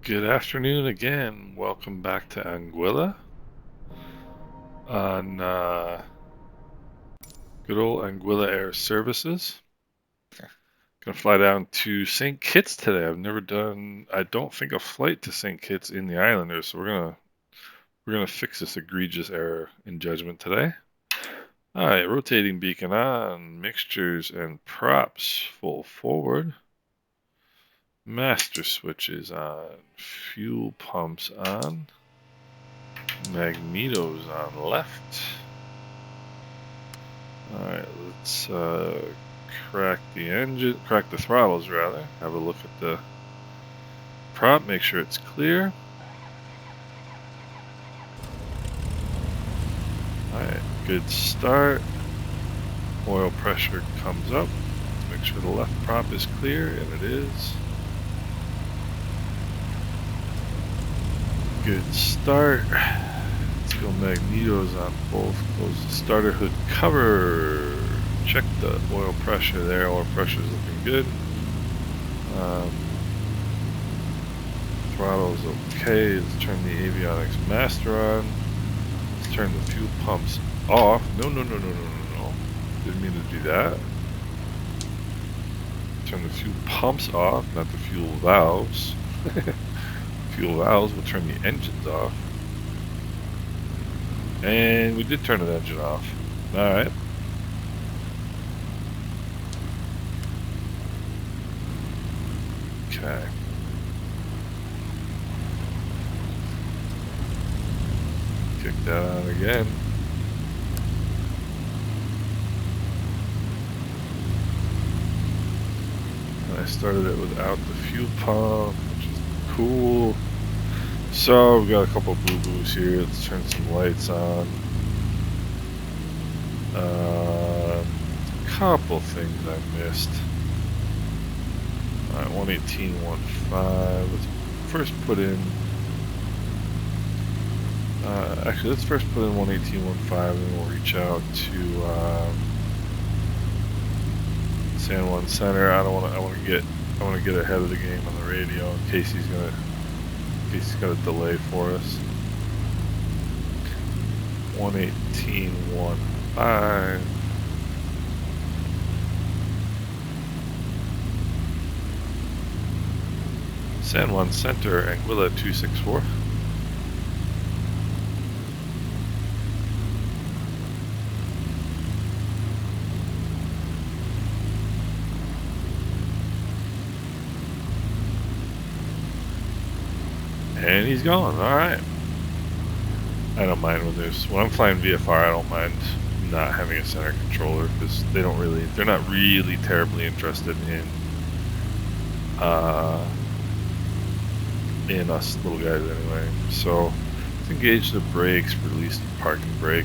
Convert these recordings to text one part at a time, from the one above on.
Good afternoon again. Welcome back to Anguilla on good old Anguilla Air Services. Gonna fly down to St. Kitts today. I've never done, I don't think, a flight to St. Kitts in the Islanders, so we're gonna fix this egregious error in judgment today. All right, rotating beacon on, mixtures and props full forward. Master switches on, fuel pumps on. Magnetos on left. Alright, let's crack the throttles rather. Have a look at the prop, make sure it's clear. Alright, good start. Oil pressure comes up. Let's make sure the left prop is clear, and it is. Good start. Let's go magnetos on both. Close the starter hood cover. Check the oil pressure there. Oil pressure is looking good. Throttle's okay. Let's turn the avionics master on. Let's turn the fuel pumps off. No. Didn't mean to do that. Turn the fuel pumps off, not the fuel valves. Fuel valves will turn the engines off. And we did turn the engine off. Alright. Okay. Kick that on again. And I started it without the fuel pump, which is cool. So we've got a couple of boo-boos here. Let's turn some lights on. Couple things I missed. Alright, 118.15. Let's first put in. Actually, let's first put in 118.15, and then we'll reach out to San Juan Center. I want to get ahead of the game on the radio in case he's got a delay for us. 118.15. San Juan Center, Anguilla 264. And he's gone. Alright. I don't mind when I'm flying VFR, I don't mind not having a center controller because they're not really terribly interested in us little guys anyway. So let's engage the brakes, release the parking brake.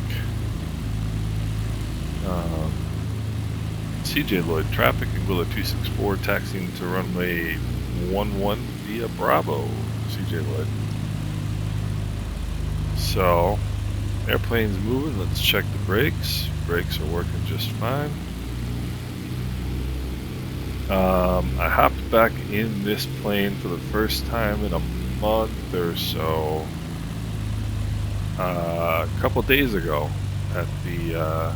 CJ Lloyd traffic, Anguilla 264 taxiing to runway 11 via Bravo. CJ Lloyd. So, airplane's moving. Let's check the brakes. Brakes are working just fine. I hopped back in this plane for the first time in a month or so. A couple days ago, at the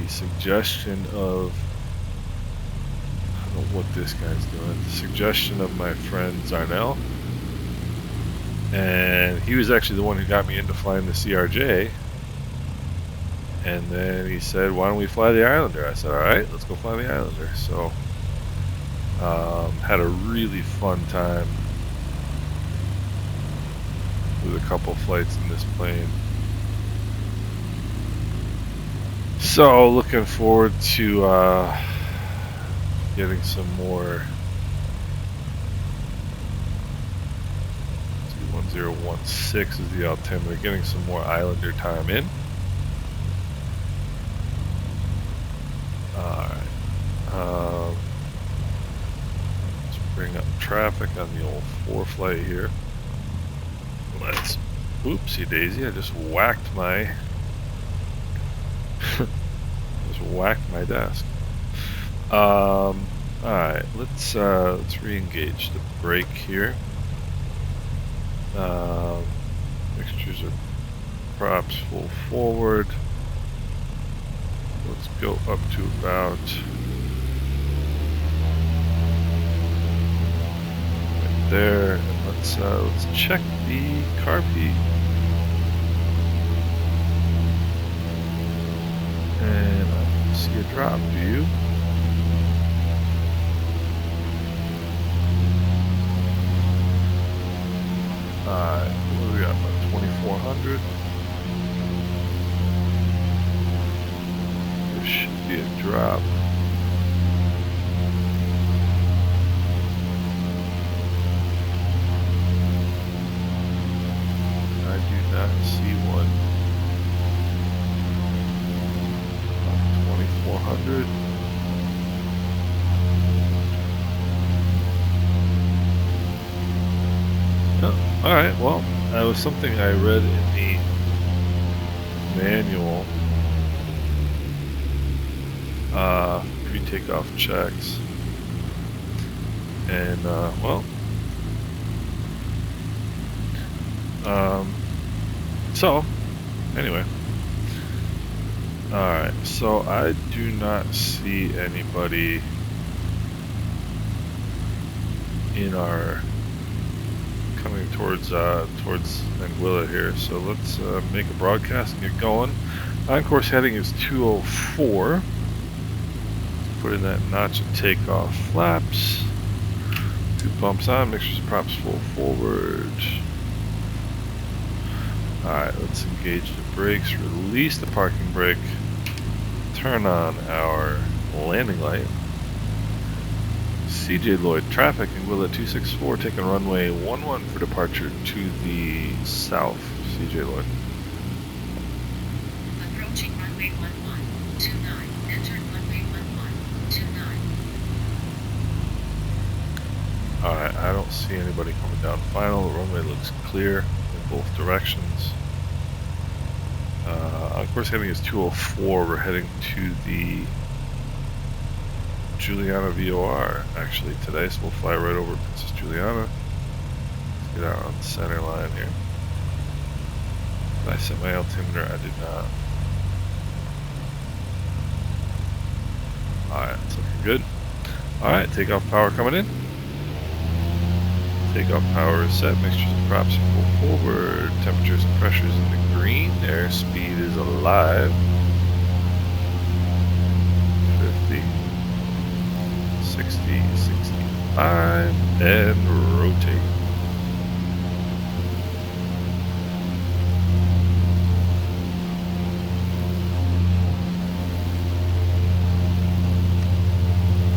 suggestion of, I don't know what this guy's doing. The suggestion of my friend Zarnell. And he was actually the one who got me into flying the CRJ. And then he said, why don't we fly the Islander? I said, alright, let's go fly the Islander. So, had a really fun time with a couple flights in this plane. So, looking forward to getting some more 21016 is the altimeter, getting some more Islander time in. Alright. Let's bring up traffic on the old 4 flight here. Let's, oopsie daisy, I just whacked my desk. Alright, let's re-engage the brake here. Mixtures of props full forward. Let's go up to about right there, and let's check the carb heat. And I don't see a drop, do you? What do we got? About 2,400. There should be a drop. I do not see one. 2,400. Oh, alright, well, that was something I read in the manual. Pre-takeoff checks. And, well, so, anyway. Alright, so I do not see anybody in our coming towards Anguilla here, so let's make a broadcast and get going. On-course heading is 204. Put in that notch and takeoff flaps. 2 bumps on, mixtures of props full forward. Alright, let's engage the brakes, release the parking brake, turn on our landing light. CJ Lloyd, traffic, Anguilla 264, taking runway 11 for departure to the south. CJ Lloyd. Approaching runway 1129, enter runway 1129. Alright, I don't see anybody coming down final. The runway looks clear in both directions. On-course heading is 204. We're heading to the Juliana VOR actually today, so we'll fly right over Princess Juliana. Let's get out on the center line here. Did I set my altimeter? I did not. Alright, it's looking good. Alright, takeoff power coming in. Takeoff power is set. Mixtures of props full forward. Temperatures and pressures in the green. Airspeed is alive. 50, 60, 65, and rotate.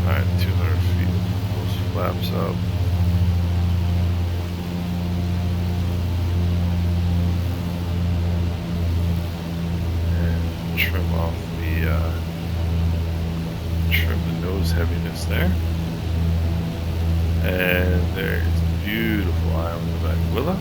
Alright, 200 feet. Those flaps up. Trim off the trim the nose heaviness there, and there's a beautiful island of Anguilla.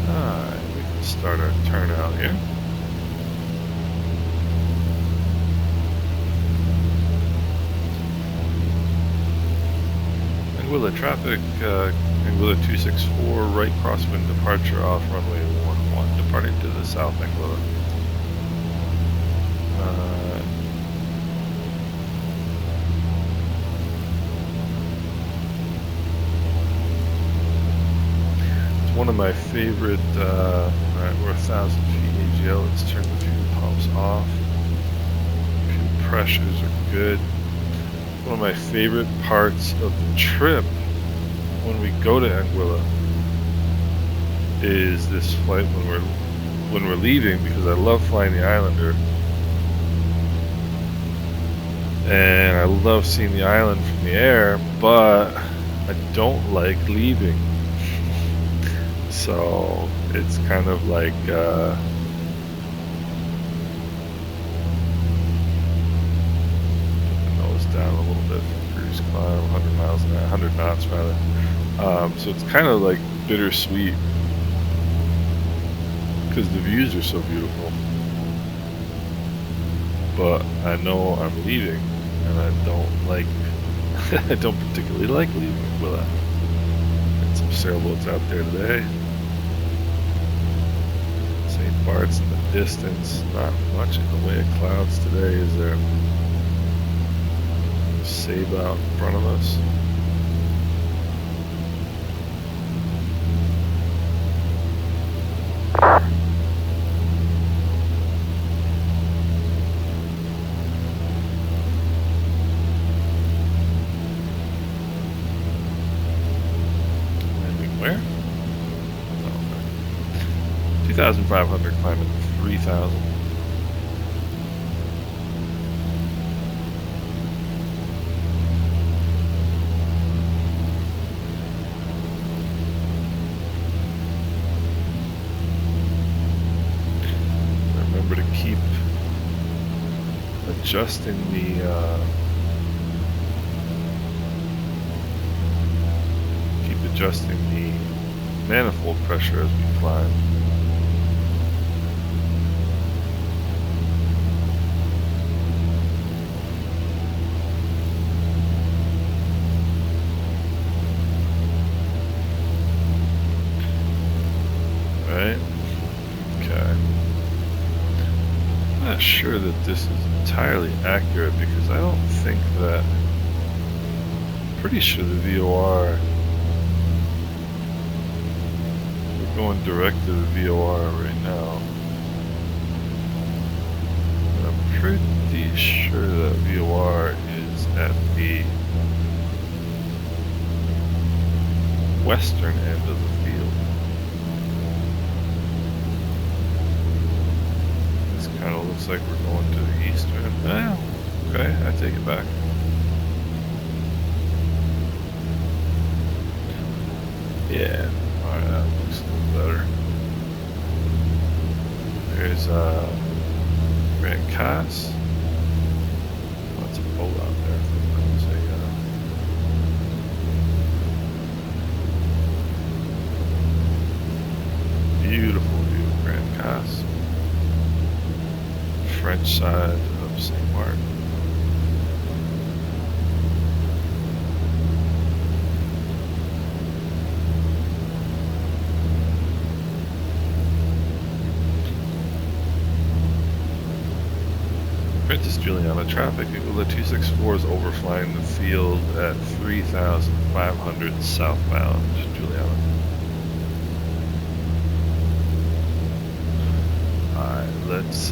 Alright, we can start our turnout here. Anguilla traffic, Anguilla 264, right crosswind departure off runway 11, departing to the south Anguilla. It's one of my favorite, alright, we're 1,000 feet AGL, let's turn the fuel pumps off. Fuel pressures are good. One of my favorite parts of the trip when we go to Anguilla is this flight when we're leaving, because I love flying the Islander and I love seeing the island from the air, but I don't like leaving. So it's kind of like down a little bit for cruise climb, 100 miles an hour, 100 knots rather. So it's kind of like bittersweet because the views are so beautiful. But I know I'm leaving, and I don't like. I don't particularly like leaving Willa. And some sailboats out there today. St. Bart's in the distance. Not much in the way of clouds today, is there? Sabe out in front of us. Landing where? Oh, okay. 2,500 climbing 3,000. Remember to keep adjusting the manifold pressure as we climb. Right? Okay. I'm not sure that this is entirely accurate because I don't think that. Pretty sure the VOR. We're going direct to the VOR right now. And I'm pretty sure that VOR is at the western end of the field. This kind of looks like we're going to the eastern. Oh, okay, I take it back. Yeah, alright, that looks a little better. There's Grand Cass. Lots of boat out there. There's a beautiful view of Grand Cass. French side of St. Martin. Princess Juliana traffic. Anguilla 264 is overflying the field at 3,500 southbound Juliana. Alright, let's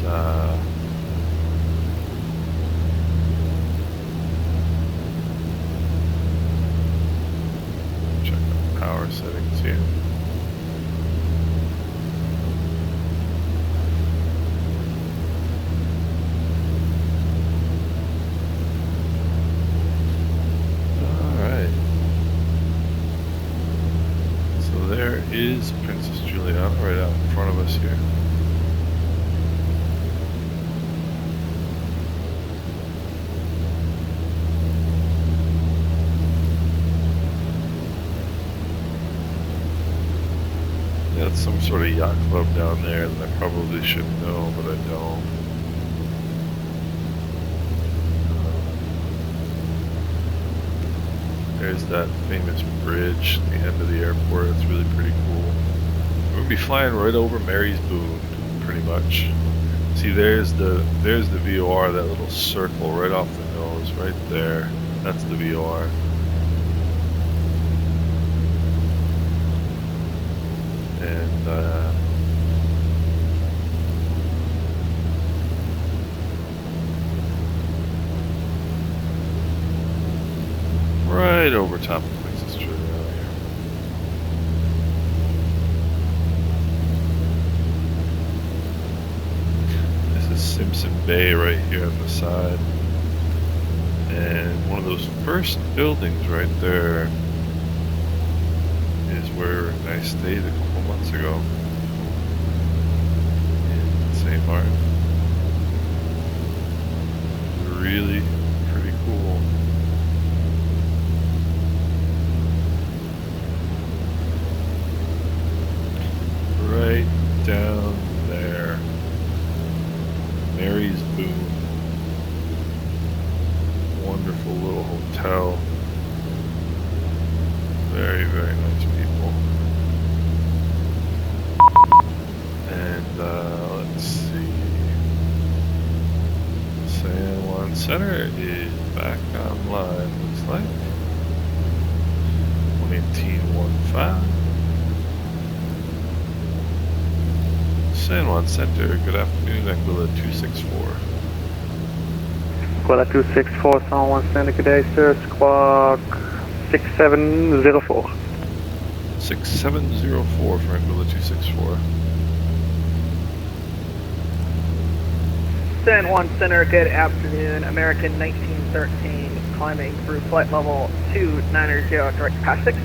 check out power settings here. Is Princess Juliana right out in front of us here. Yeah, it's some sort of yacht club down there that I probably should know, but I don't. There's that famous bridge at the end of the airport. It's really pretty cool. We're gonna be flying right over Mary's Boon, pretty much. See, there's the VOR, that little circle right off the nose, right there. That's the VOR. And right over top of Princess Juliana here. This is Simpson Bay right here on the side. And one of those first buildings right there is where I stayed a couple months ago in St. Martin. Really pretty cool. Right down Center is back online, looks like. 118.15. San Juan Center, good afternoon, Anguilla 264. Anguilla 264, San Juan Center, good day, sir. Squawk 6704. 6704 for Anguilla 264. San Juan Center, good afternoon. American 1913, climbing through flight level 290, direct past 6.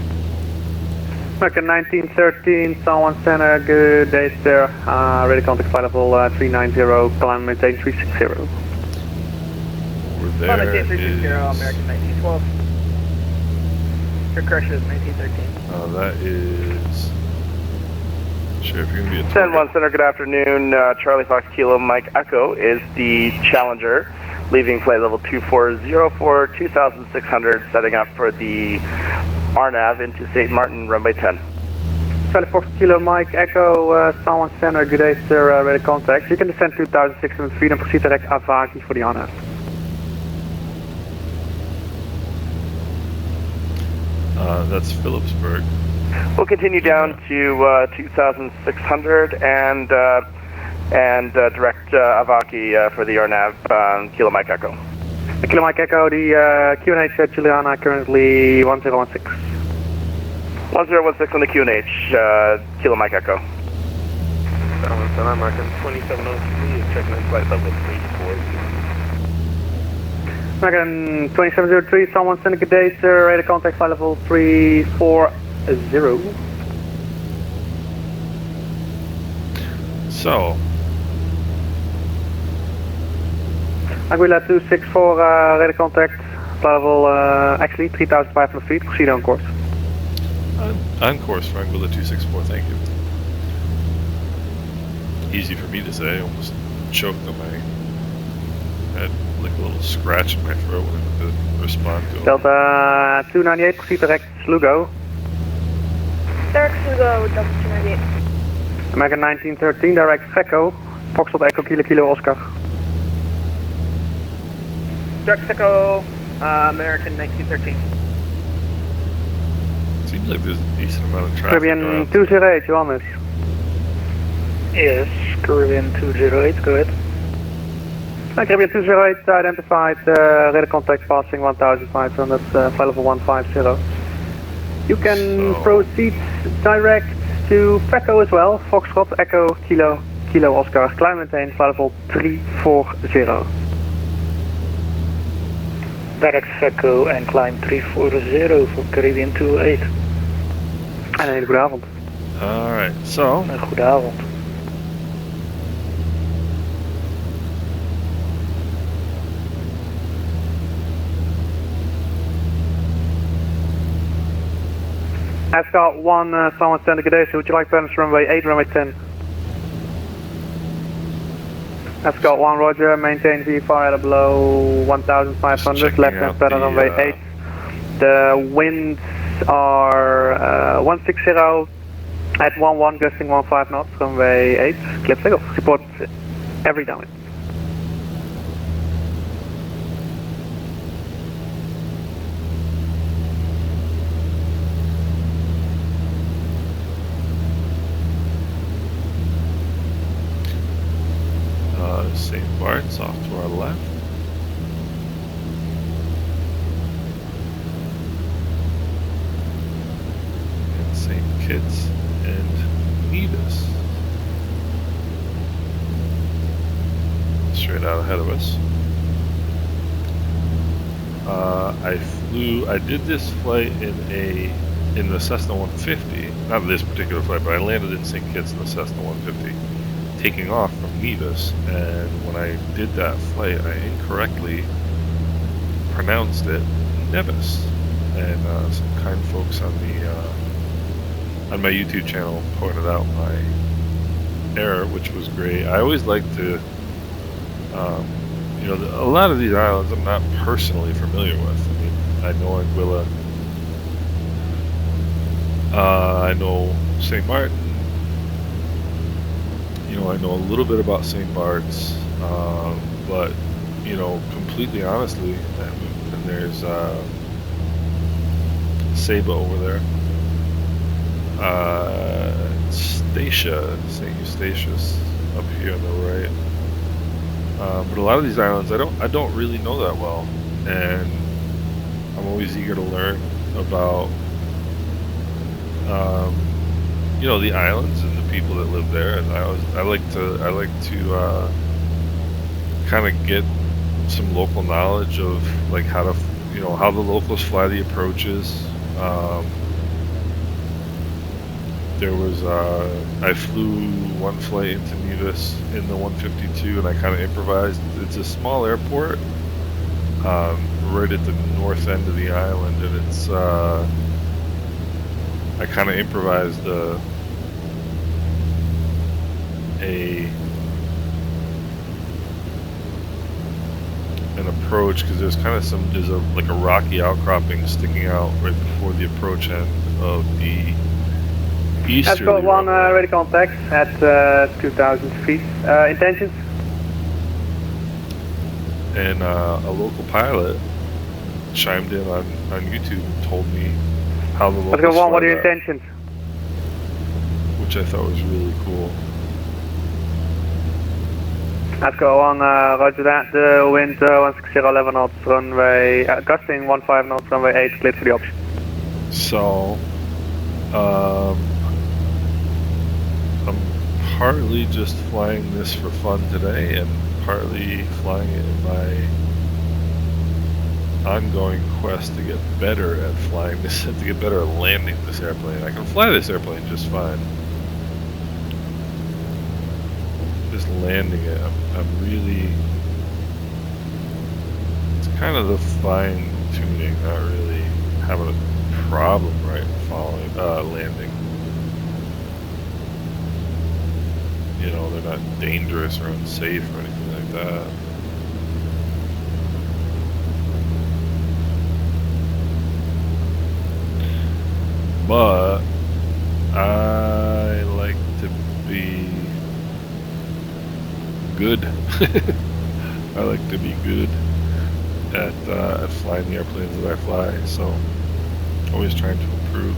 American 1913, San Juan Center, good day, sir. Ready contact flight level 390, climb maintain 360. Over there is... 360, American 1912. Your correction is 1913. that is... Sure, if you're going to be a San Juan Center, good afternoon. Charlie Fox Kilo Mike Echo is the Challenger, leaving flight level 2404, 2600, setting up for the RNAV into St. Martin, runway 10. Charlie Fox Kilo Mike Echo, San Juan Center, good day, sir. Ready contact. You can descend 2600 feet and proceed direct Avaki for the RNAV. that's Phillipsburg. We'll continue down to 2600 and direct Avaki for the RNAV, Kilo Mike Echo. Kilo Mike Echo, the QNH Juliana currently 1016. 1016 on the QNH, Kilo Mike Echo. I'm American 2703, checking in flight level 340. American 2703, San Juan Center, good day, sir. Radar contact flight level 340. So, Anguilla 264, radar contact flight level, actually 3,500 feet, proceed on course. on course for Anguilla 264, thank you. Easy for me to say, I almost choked on my head, like a little scratch in my throat when I went to respond to him. Delta 298, proceed direct Slugo. Direct Slugo, Delta 298. American 1913, direct Echo, Foxtrot Echo, Kilo Oscar. Direct Echo, American 1913. Seems like there's a decent amount of traffic Caribbean around. 208, Johannes. Yes, Caribbean 208, go ahead. Caribbean 208 identified, radar contact passing 1500, flight level 150. You can proceed direct to Echo as well, Foxtrot Echo Kilo Oscar, climb maintain flight level 340. Direct Echo en climb 340 voor Caribbean 208. En een hele goede avond. Alright, so... Een goede avond. Ascot 1, San Juan Center, good day, so would you like to enter runway 8, runway 10? Ascot 1, roger, maintain VFR at below 1,500, left hand side on runway 8. The winds are 160 at 11, gusting 15 knots, runway 8, clip single, support every downwind. St. Bart's off to our left. And St. Kitts and Nevis. Straight out ahead of us. I did this flight in the Cessna 150, not this particular flight, but I landed in St. Kitts in the Cessna 150. Taking off from Nevis, and when I did that flight, I incorrectly pronounced it Nevis, and some kind folks on my YouTube channel pointed out my error, which was great. I always like to, a lot of these islands I'm not personally familiar with. I mean, I know Anguilla, I know St. Martin. I know a little bit about St. Bart's, but you know, completely honestly, and there's Saba over there. Statia, St. Eustatius up here on the right. But a lot of these islands I don't really know that well, and I'm always eager to learn about you know, the islands and the people that live there, and I like to kind of get some local knowledge of like how to, you know, how the locals fly the approaches. There was I flew one flight into Nevis in the 152, and I kind of improvised. It's a small airport right at the north end of the island, and it's I kind of improvised an approach, because there's kind of like a rocky outcropping sticking out right before the approach end of the easterly Escort 1 runway. ready contact at 2,000 feet. Intentions? And a local pilot chimed in on YouTube and told me how the locals Escort 1, what are fly your that, intentions? which I thought was really cool. Escort 1, roger that. The wind 16011 knots, runway, gusting 15 knots, runway 8, cleared for the option. So, I'm partly just flying this for fun today, and partly flying it in my ongoing quest to get better at flying this, to get better at landing this airplane. I can fly this airplane just fine. Just landing it, I'm really, it's kind of the fine tuning, not really having a problem right landing. You know, they're not dangerous or unsafe or anything like that. But I like to be good. I like to be good at flying the airplanes that I fly, so always trying to improve.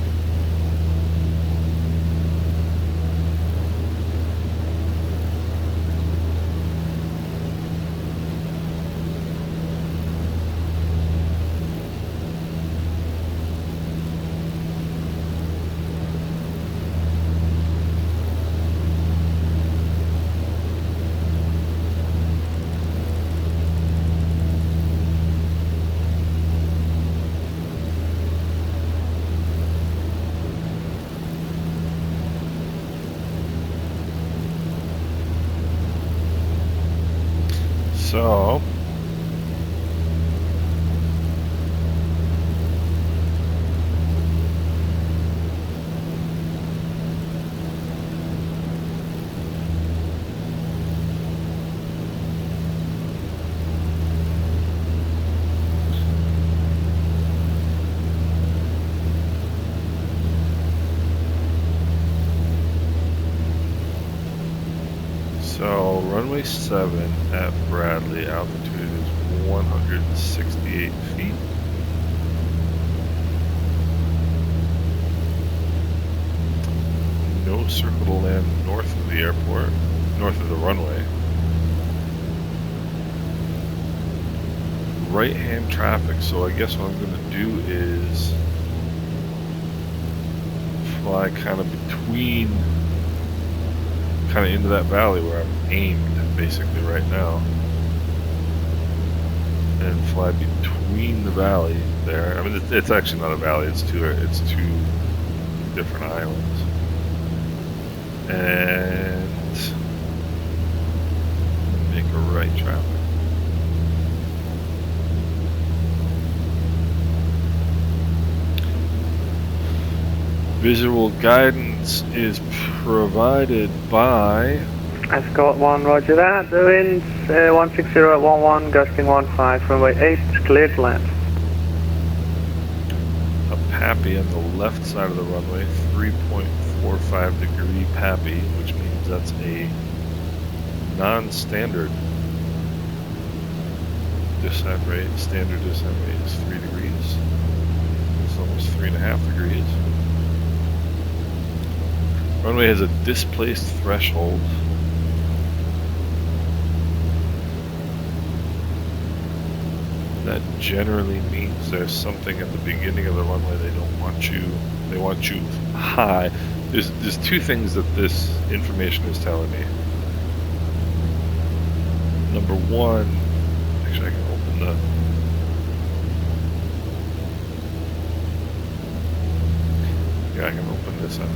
So, runway 7 at Bradley, altitude is 168 feet. No circle to land north of the airport, north of the runway. Right-hand traffic, so I guess what I'm going to do is fly kind of between, kind of into that valley where I'm aimed basically right now, and fly between the valley there. I mean, it's actually not a valley, it's two different islands, and make a right traffic. Visual guidance is provided by Escort 1, roger that. The wind 160 at 11, gusting 15, runway 8, cleared to land. a PAPI on the left side of the runway, 3.45 degree PAPI, which means that's a non-standard descent rate, standard descent rate is 3 degrees. It's almost 3.5 degrees. Runway has a displaced threshold. That generally means there's something at the beginning of the runway they don't want you. They want you high. There's two things that this information is telling me. Number one, actually I can open the I can open this on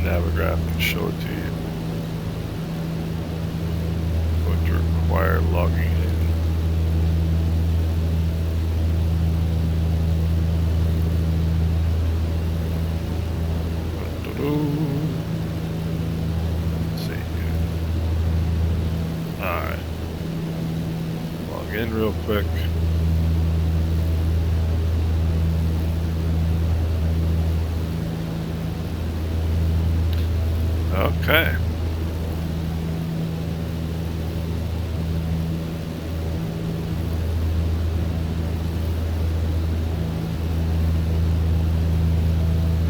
Navigraph and show it to you. It's going to require logging in. Let's see here. Alright. Log in real quick. Okay.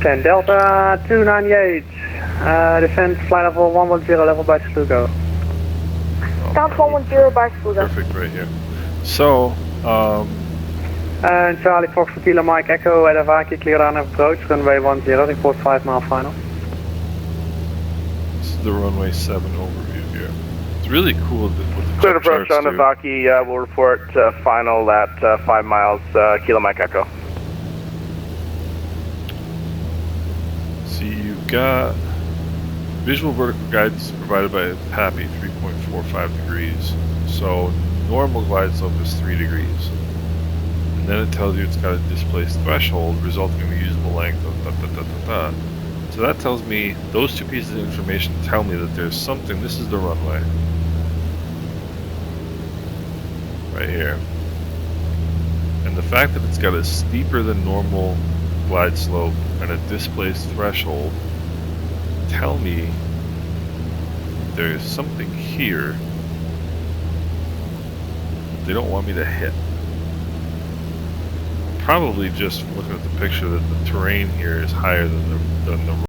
Ten Delta 298, descent flight level 110 level by Slugo. Down 110 by Slugo. Perfect right here. So, And Charlie Fox for Kilo Mike Echo at Avaki, clear on approach, runway 10, report 5 mile final. this is the runway 7 overview here. It's really cool with the Clear jet approach charts on too. Avaki. We'll report final at 5 miles, Kilo Mike Echo. See, you've got visual vertical guidance provided by PAPI 3.45 degrees. So normal glide slope is 3 degrees. And then it tells you it's got a displaced threshold resulting in a usable length of da. So that tells me, those two pieces of information tell me that there's something, this is the runway. Right here. And the fact that it's got a steeper than normal glide slope and a displaced threshold tell me there's something here they don't want me to hit. Probably just from looking at the picture that the terrain here is higher than the road.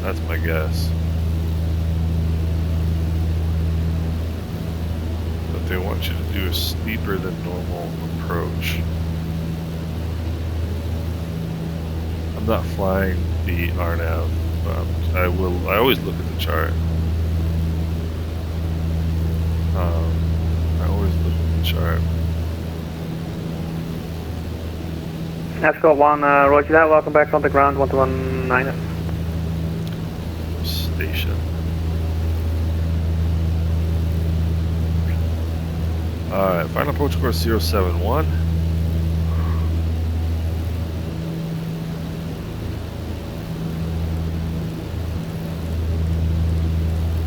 That's my guess. But they want you to do a steeper than normal approach. I'm not flying the RNAV, but I always look at the chart. I always look at the chart. Escort 1, roger that, welcome back on the ground, 119. Station. Alright, final approach course 071.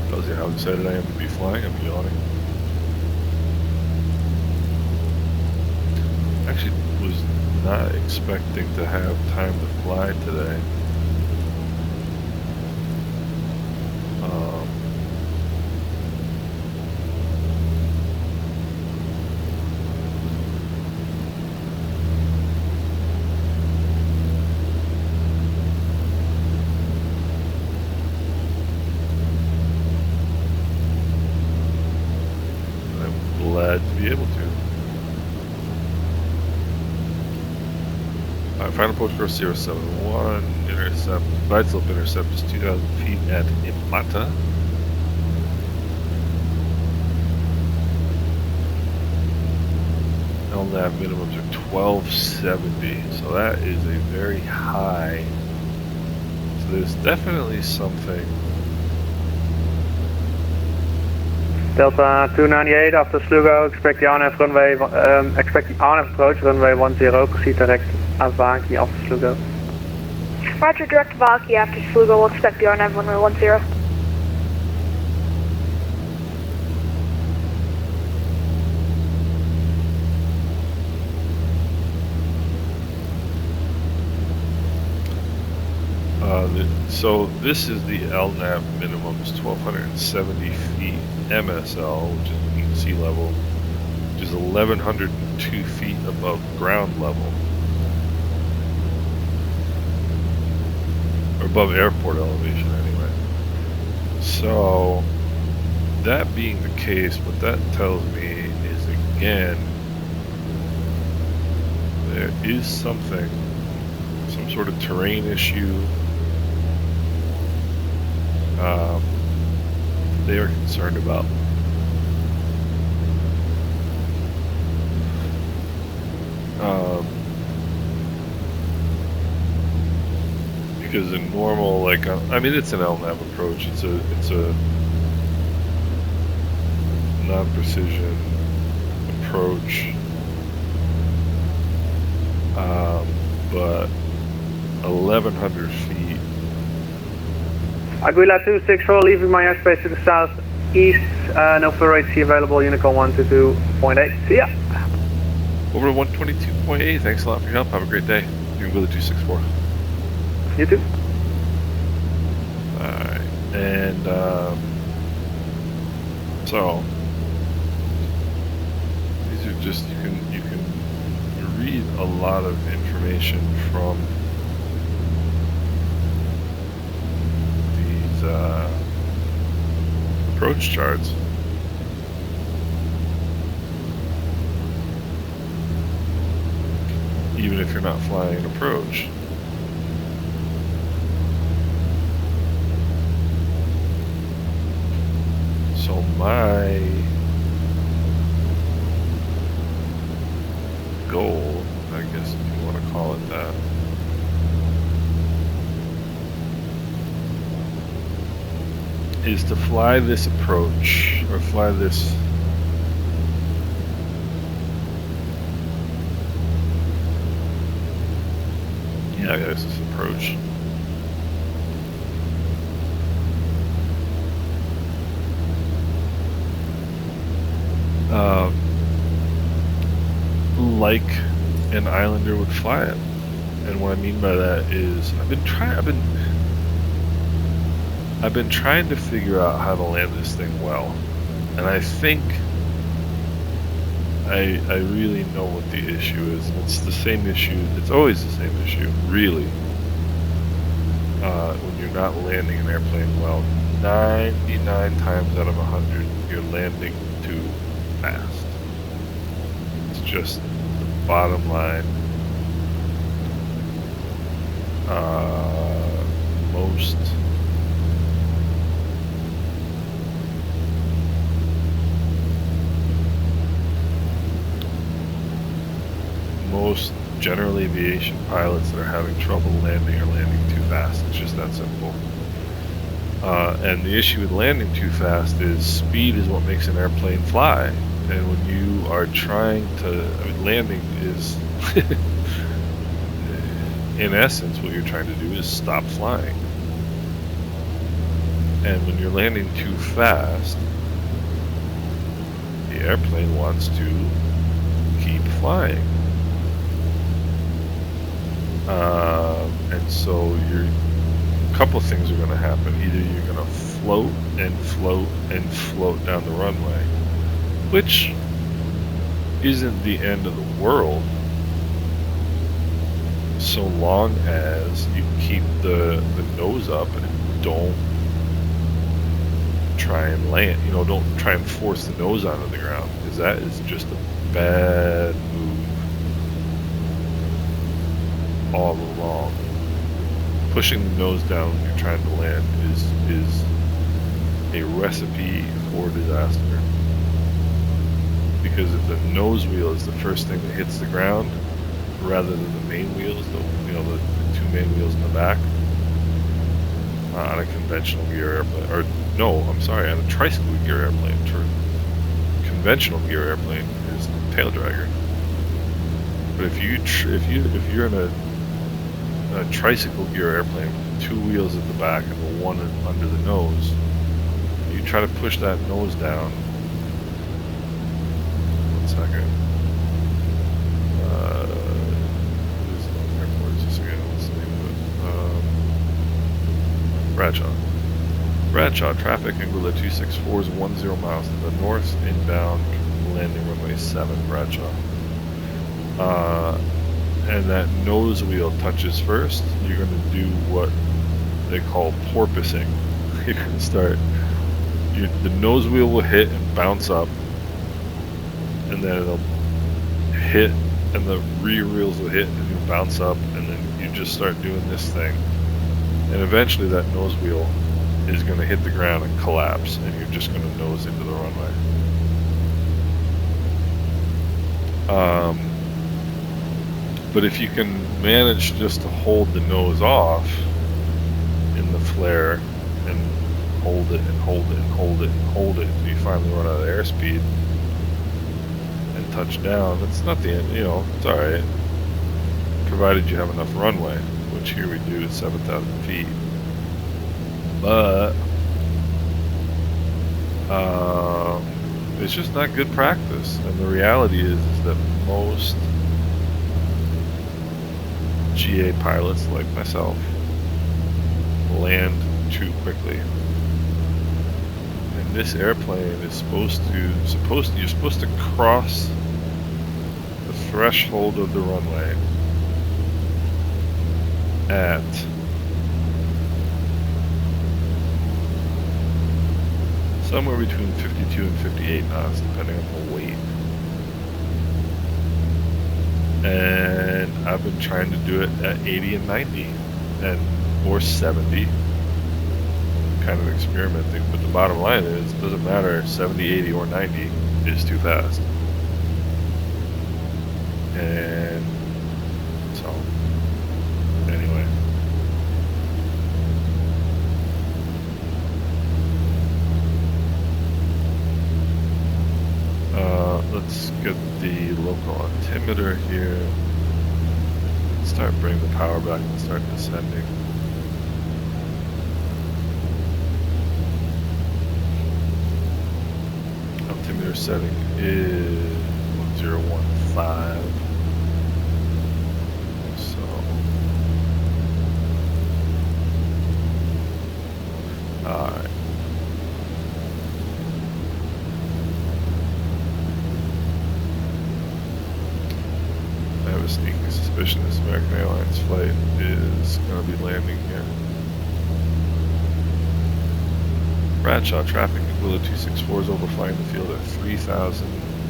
Tells you how excited I am to be flying. I'm yawning. Actually was not expecting to have time to fly today. I'm glad to be able to. Final approach course 071, intercept, glide slope intercept is 2,000 feet at Imata. LNAV minimums are 1270, so that is a very high. So there's definitely something. Delta 298 after Slugo, expect the RNAV runway, expect the RNAV approach runway 10, proceed direct Avaki after Slugo. Roger, direct Avaki after Slugo, we'll expect the RNAV runway 10. So this is the LNAV minimums, 1,270 feet MSL, which means sea level, which is 1,102 feet above ground level. Or above airport elevation, anyway. So, that being the case, what that tells me is, again, there is something, some sort of terrain issue they are concerned about. Because in normal, like, I mean, it's an LNAV approach. It's a non-precision approach, but 1,100 feet. Anguilla 264, leaving my airspace to the southeast. No flow rate C available. Unicorn 122.8. See ya. Over to 122.8. Thanks a lot for your help. Have a great day. Anguilla 264. You too. Alright, and so these are just, you can read a lot of information from these approach charts. Even if you're not flying an approach. So my goal, I guess if you want to call it that, is to fly this approach, or fly this I guess this approach. Like an Islander would fly it, and what I mean by that is I've been trying to figure out how to land this thing well, and I think I really know what the issue is. It's the same issue. It's always the same issue, really. When you're not landing an airplane well, 99 times out of 100, you're landing too fast. It's just the bottom line. Most general aviation pilots that are having trouble landing are landing too fast. It's just that simple. And the issue with landing too fast is speed is what makes an airplane fly. And when you are trying to, landing is, in essence, what you're trying to do is stop flying. And when you're landing too fast, the airplane wants to keep flying. And so a couple of things are going to happen. Either you're going to float and float and float down the runway, which isn't the end of the world, so long as you keep the nose up and don't try and land, don't try and force the nose onto the ground, because that is just a bad move all along. Pushing the nose down when you're trying to land is a recipe for disaster. Because if the nose wheel is the first thing that hits the ground, rather than the main wheels, the two main wheels in the back, on a conventional gear airplane, or no, I'm sorry, on a tricycle gear airplane, conventional gear airplane is tail dragger. But if you're in a tricycle gear airplane with two wheels at the back and the one under the nose, you try to push that nose down. One second. What is the airport? Just again, what's the name of it? Bradshaw. Bradshaw, traffic, Anguilla 264 is 10 miles to the north, inbound, landing runway 7, Bradshaw. And that nose wheel touches first, you're going to do what they call porpoising. You're going to start, the nose wheel will hit and bounce up, and then it'll hit, and the rear wheels will hit, and you'll bounce up, and then you just start doing this thing. And eventually that nose wheel is going to hit the ground and collapse, and you're just going to nose into the runway. But if you can manage just to hold the nose off in the flare and hold it and hold it and hold it and hold it until you finally run out of airspeed and touch down, it's not the end, it's alright. Provided you have enough runway, which here we do at 7,000 feet. But it's just not good practice, and the reality is that most GA pilots like myself land too quickly. And this airplane is you're supposed to cross the threshold of the runway at somewhere between 52 and 58 knots, depending on the weight. And I've been trying to do it at 80 and 90 or 70, kind of experimenting. But the bottom line is, it doesn't matter, 70, 80, or 90 is too fast. And so, anyway. Let's get the local altimeter here. Bring the power back and start descending. Altimeter setting is 1015. So, alright. I have a sneaking suspicion this American Airlines flight is going to be landing here. Bradshaw, traffic Anguilla 264 is overflying the field at 3,000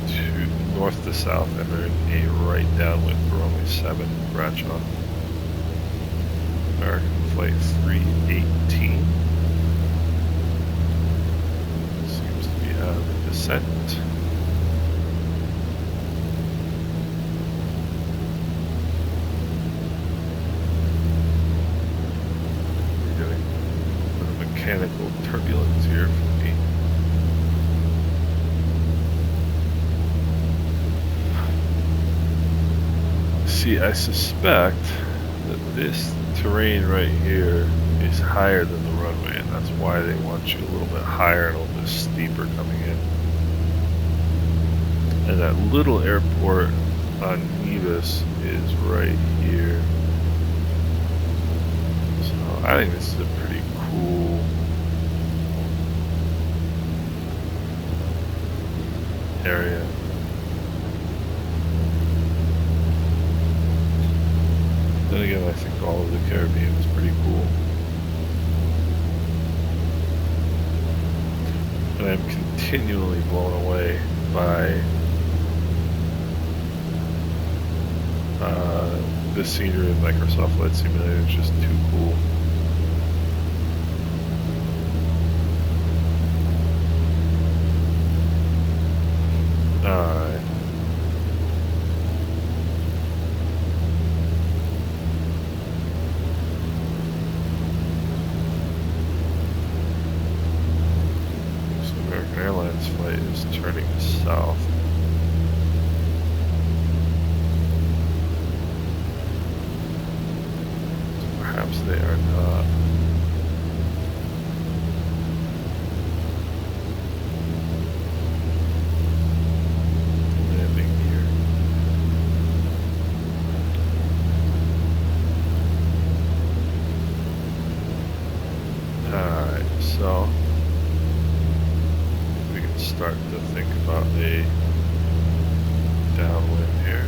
to north to south, entering a right downwind for runway 7, Bradshaw. American flight 318 seems to be out of descent. Mechanical turbulence here for me. See, I suspect that this terrain right here is higher than the runway, and that's why they want you a little bit higher and a little bit steeper coming in. And that little airport on Nevis is right here. So I think this is a pretty cool area. Then again, I think all of the Caribbean is pretty cool. And I'm continually blown away by the scenery in Microsoft Flight Simulator. It's just too cool. Alright. So American Airlines flight is turning south. Perhaps they are not. So think about a downwind here.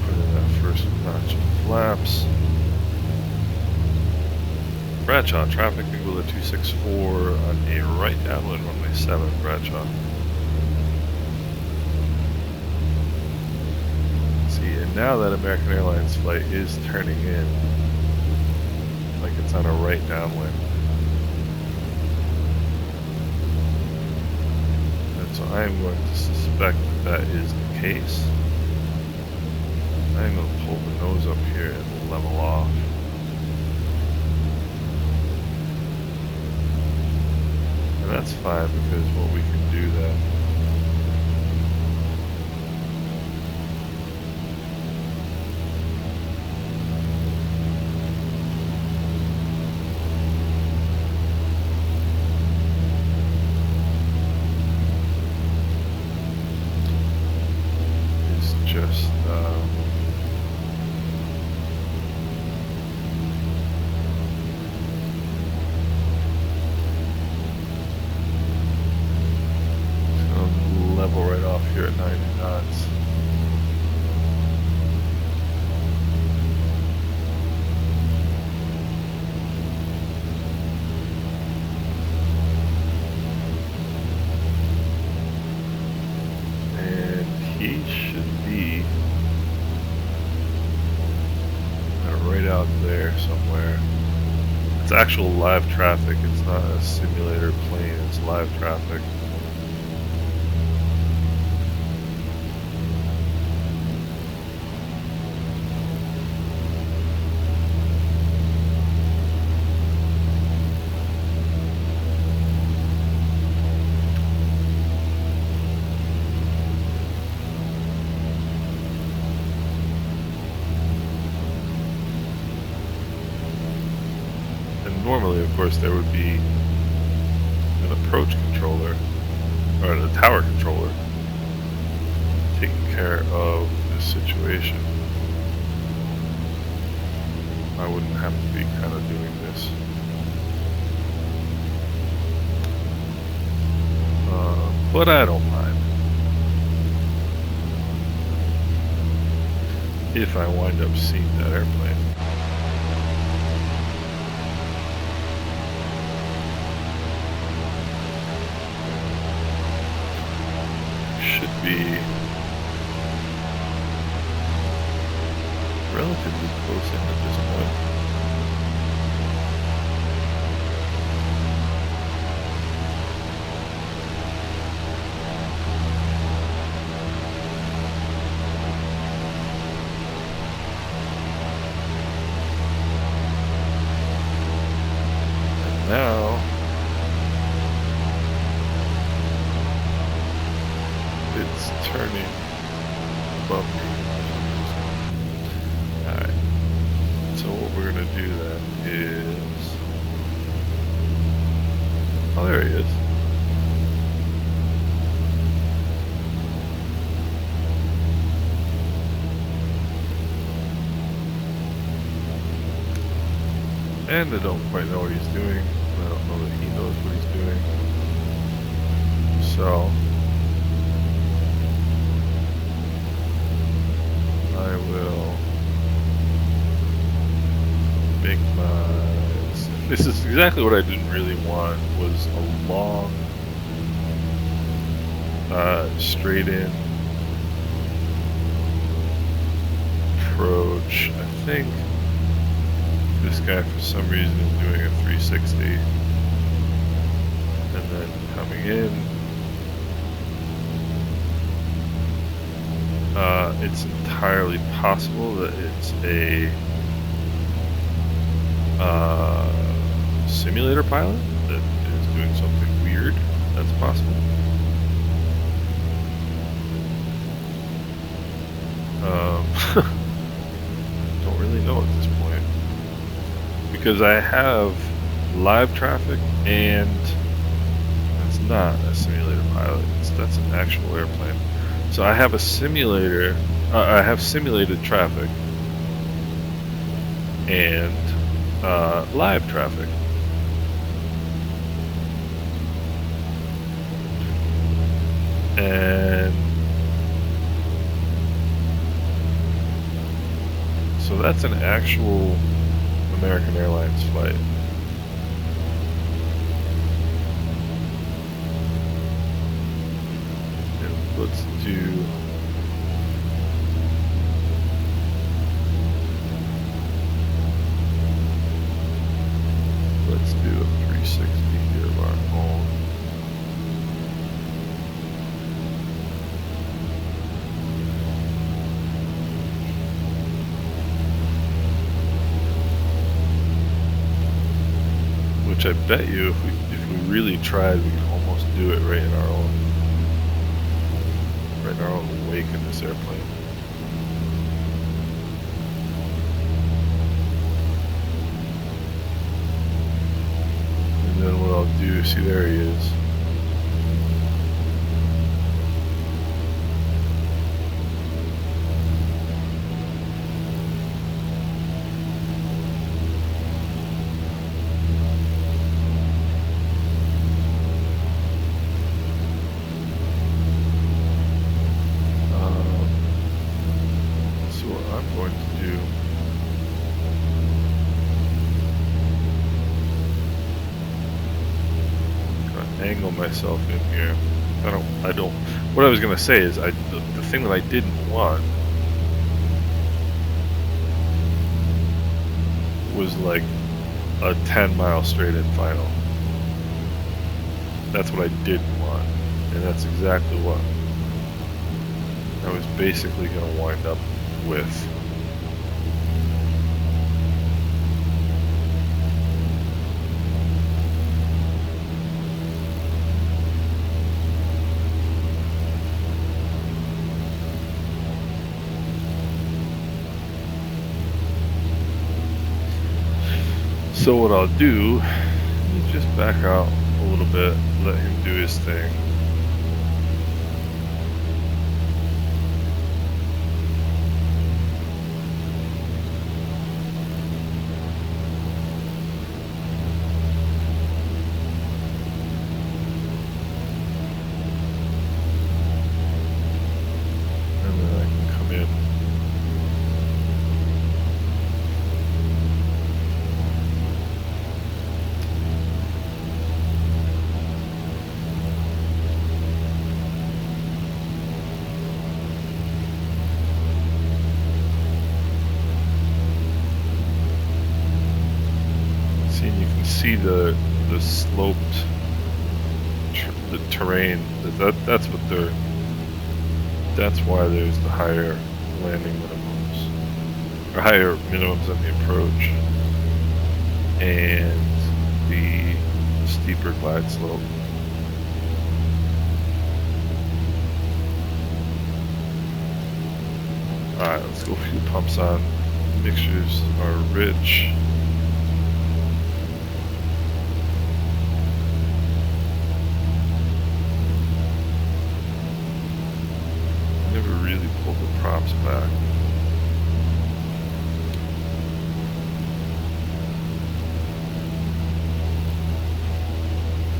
Put in that first notch of flaps. Bradshaw, traffic Anguilla 264 on a right downwind runway 7, Bradshaw. See, and now that American Airlines flight is turning in, like it's on a right downwind. And so I am going to suspect that is the case. I'm going to pull the nose up here and level off. And that's fine because what we can do that. Is just level right off here at 90 knots. And he should be right out there somewhere. It's actual live traffic, it's not a simulator plane, it's live traffic. Normally, of course, there would be an approach controller, or a tower controller, taking care of this situation. I wouldn't have to be kind of doing this. But I don't mind. If I wind up seeing that airplane. Should be relatively close in at this point. And now it's turning above me. Alright. So what we're gonna do then is... Oh, there he is. And I don't quite know what he's doing. I don't know that he knows what he's doing. So... I will make my... This is exactly what I didn't really want, was a long, straight in approach. I think this guy for some reason is doing a 360 and then coming in. It's entirely possible that it's a simulator pilot that is doing something weird. That's possible. Don't really know at this point because I have live traffic and it's not a simulator pilot. That's an actual airplane. So I have a simulator. I have simulated traffic and live traffic. And so that's an actual American Airlines flight. And let's do a 360 here of our own. Which I bet you, if we really tried, we could almost do it right in our own wake in this airplane. And then what I'll do, see, there he is. Angle myself in here. I don't. What I was gonna say is, the thing that I didn't want was like a 10-mile straight-in final. That's what I didn't want, and that's exactly what I was basically gonna wind up with. So what I'll do is just back out a little bit, let him do his thing. And then I can come in. See the sloped the terrain. That's what they're. That's why there's the higher landing minimums, or higher minimums on the approach, and the steeper glide slope. All right, let's go fuel pumps on. Mixtures are rich. Pull the props back.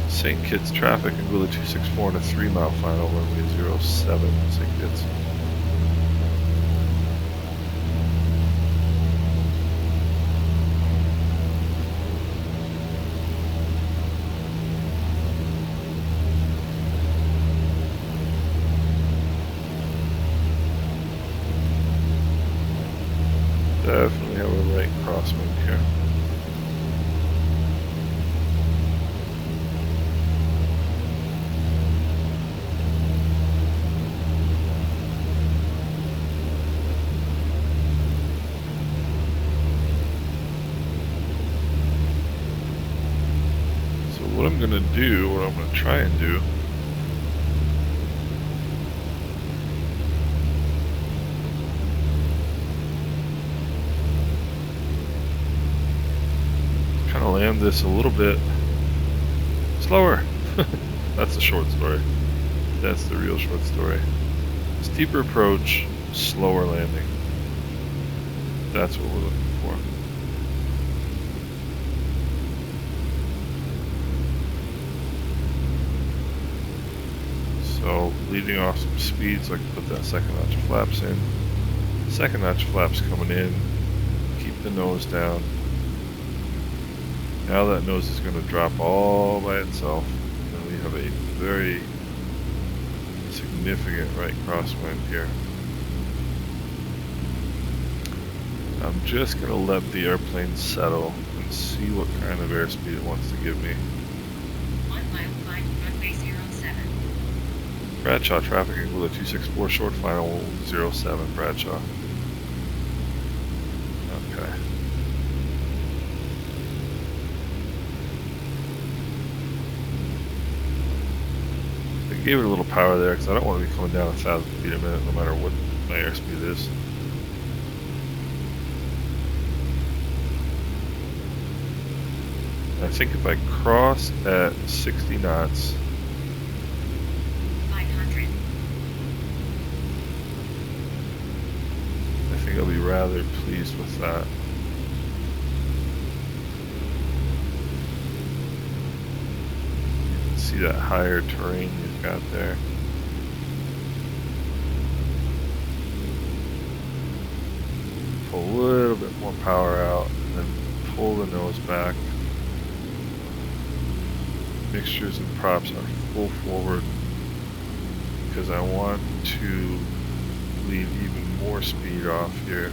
St. Kitts traffic, Anguilla 264 and a 3-mile final, runway 07, St. Kitts. Definitely have a right crosswind here. So what I'm going to do, what I'm going to try and do, land this a little bit slower. That's the short story. That's the real short story. Steeper approach, slower landing. That's what we're looking for. So, leading off some speeds, I can put that second notch of flaps in. Second notch of flaps coming in. Keep the nose down. Now that nose is going to drop all by itself. And we have a very significant right crosswind here. I'm just going to let the airplane settle and see what kind of airspeed it wants to give me. 1 mile 5, runway 07. Bradshaw traffic Anguilla 264 short final 07 Bradshaw. Okay. I gave it a little power there because I don't want to be coming down 1,000 feet a minute no matter what my airspeed is. I think if I cross at 60 knots, 500. I think I'll be rather pleased with that. You can see that higher terrain you've got there. Pull a little bit more power out and then pull the nose back. Mixtures and props are full forward because I want to leave even more speed off here.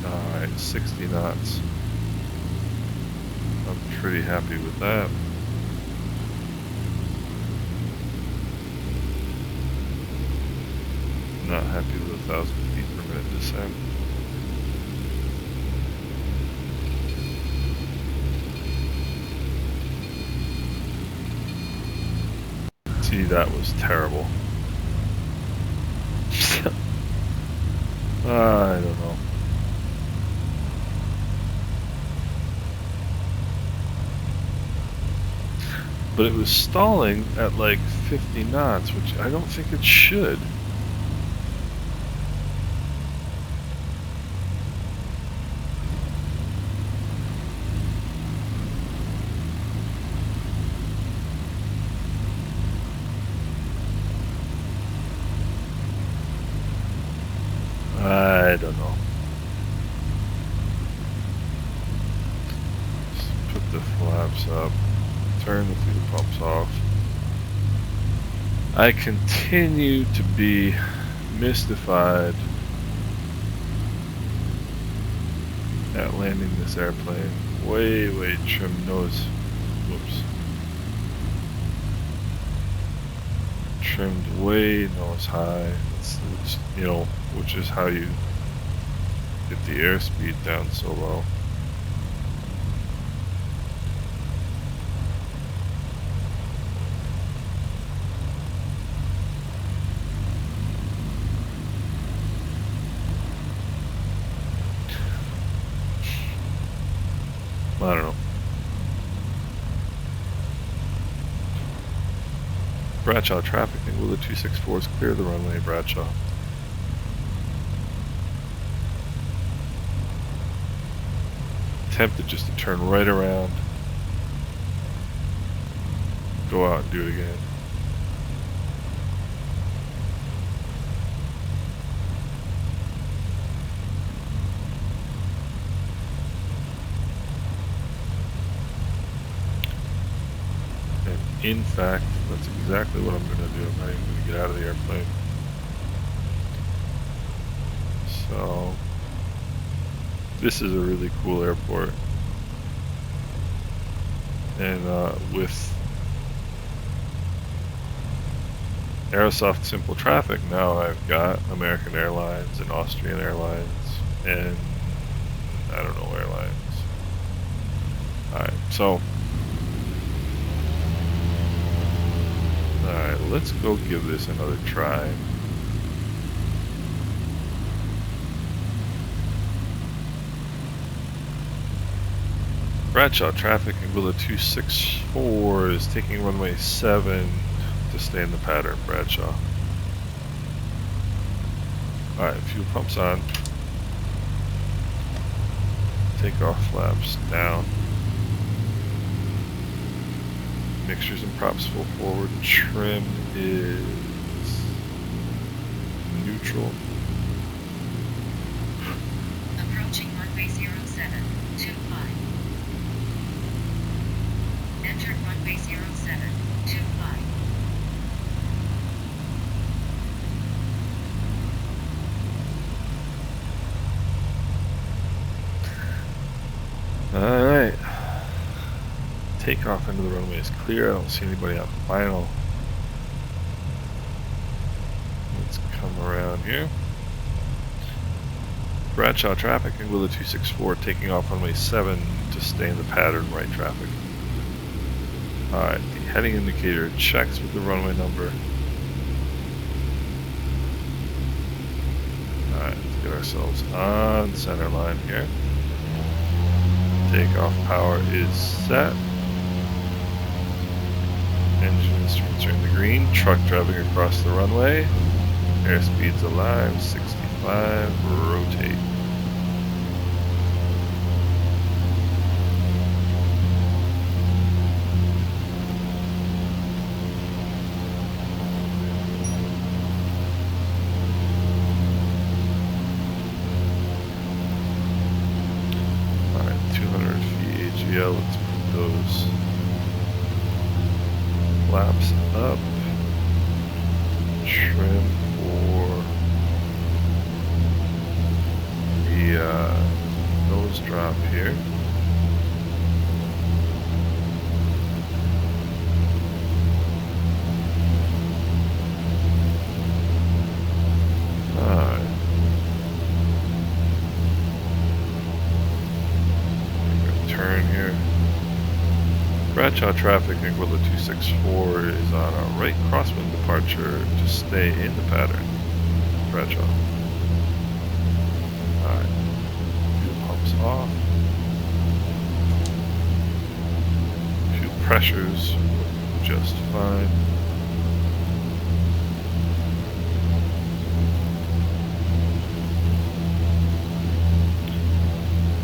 Alright, 60 knots. I'm pretty happy with that. Not happy with 1,000 feet per minute descent. See, that was terrible. I don't know. But it was stalling at like 50 knots, which I don't think it should. I don't know. Just put the flaps up, turn the fuel pumps off. I continue to be mystified at landing this airplane. Way trim nose. Whoops. Trimmed way nose high. It's, you know, which is how you get the airspeed down so low. I don't know. Bradshaw traffic, Anguilla 264 is clear the runway, Bradshaw. Tempted just to turn right around, go out and do it again. And in fact, that's exactly what I'm going to do. I'm not even going to get out of the airplane. So, this is a really cool airport. And with Aerosoft Simple Traffic, now I've got American Airlines and Austrian Airlines and I don't know airlines. Alright, so Alright, let's go give this another try. Bradshaw traffic, Anguilla 264 is taking runway 7 to stay in the pattern, Bradshaw. Alright, fuel pumps on. Takeoff flaps down. Mixtures and props full forward. Trim is neutral. Approaching runway 0725. Entered runway 0725. Alright. Takeoff into the runway is clear. I don't see anybody on final. Let's come around here. Bradshaw traffic, Anguilla 264 taking off runway 7 to stay in the pattern, right traffic. Alright, the heading indicator checks with the runway number. Alright, let's get ourselves on center line here. Takeoff power is set. Engine instruments are in the green. Truck driving across the runway. Airspeed's alive. 65. Rotate. Alright, 200 feet AGL. Let's put those flaps up. Trim for the nose drop here. Alright. Turn here. Bradshaw traffic, Anguilla 264 is on a right crosswind departure to stay in the pattern. Bradshaw. Alright. Fuel pumps off. Fuel pressures just fine.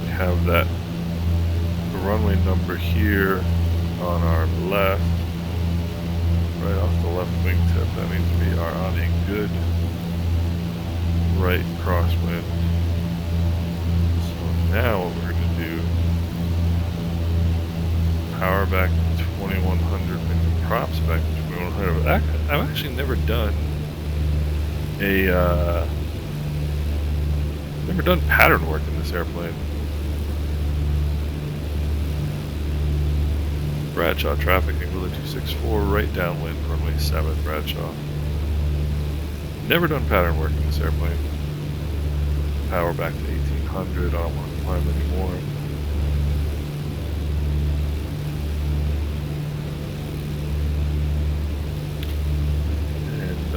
We have that the runway number here on our left, right off the left wingtip. That means we are on a good right crosswind. So now what we're going to do, power back to 2100, bring the props back to 2100. I've actually never done pattern work in this airplane. Bradshaw traffic, Anguilla 264, right downwind, runway 7, Bradshaw. Never done pattern work in this airplane. Power back to 1800, I don't want to climb anymore. And,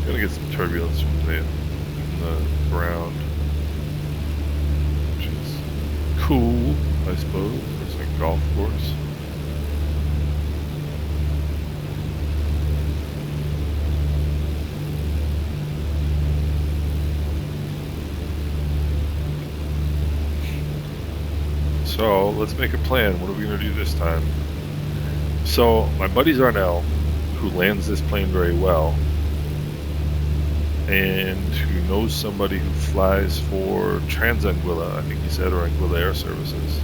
gonna get some turbulence from the ground, which is cool, I suppose. It's like a golf course. So let's make a plan. What are we gonna do this time? So my buddy Zarnell, who lands this plane very well, and who knows somebody who flies for Anguilla, I think he said, or Anguilla Air Services.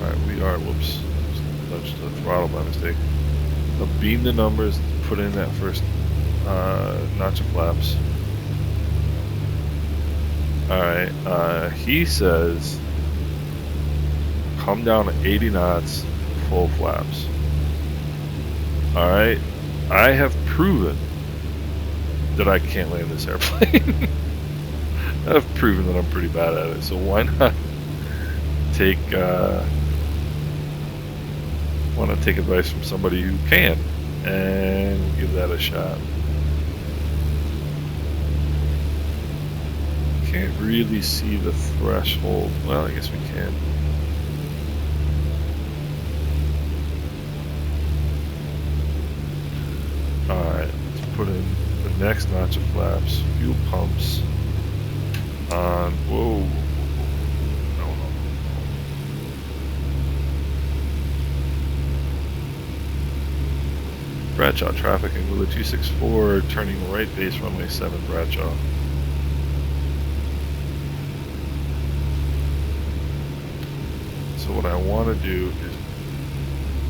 Alright, we are, whoops, just touched the throttle by mistake. I'll beam the numbers, put in that first notch of flaps. Alright, he says, come down to 80 knots, full flaps. Alright, I have proven that I can't land this airplane. I've proven that I'm pretty bad at it, so why not take advice from somebody who can and give that a shot. Can't really see the threshold. Well, I guess we can. Alright, let's put in the next notch of flaps. Fuel pumps on. Whoa. No. Bradshaw traffic, Anguilla 264, turning right base runway 7 Bradshaw. So what I want to do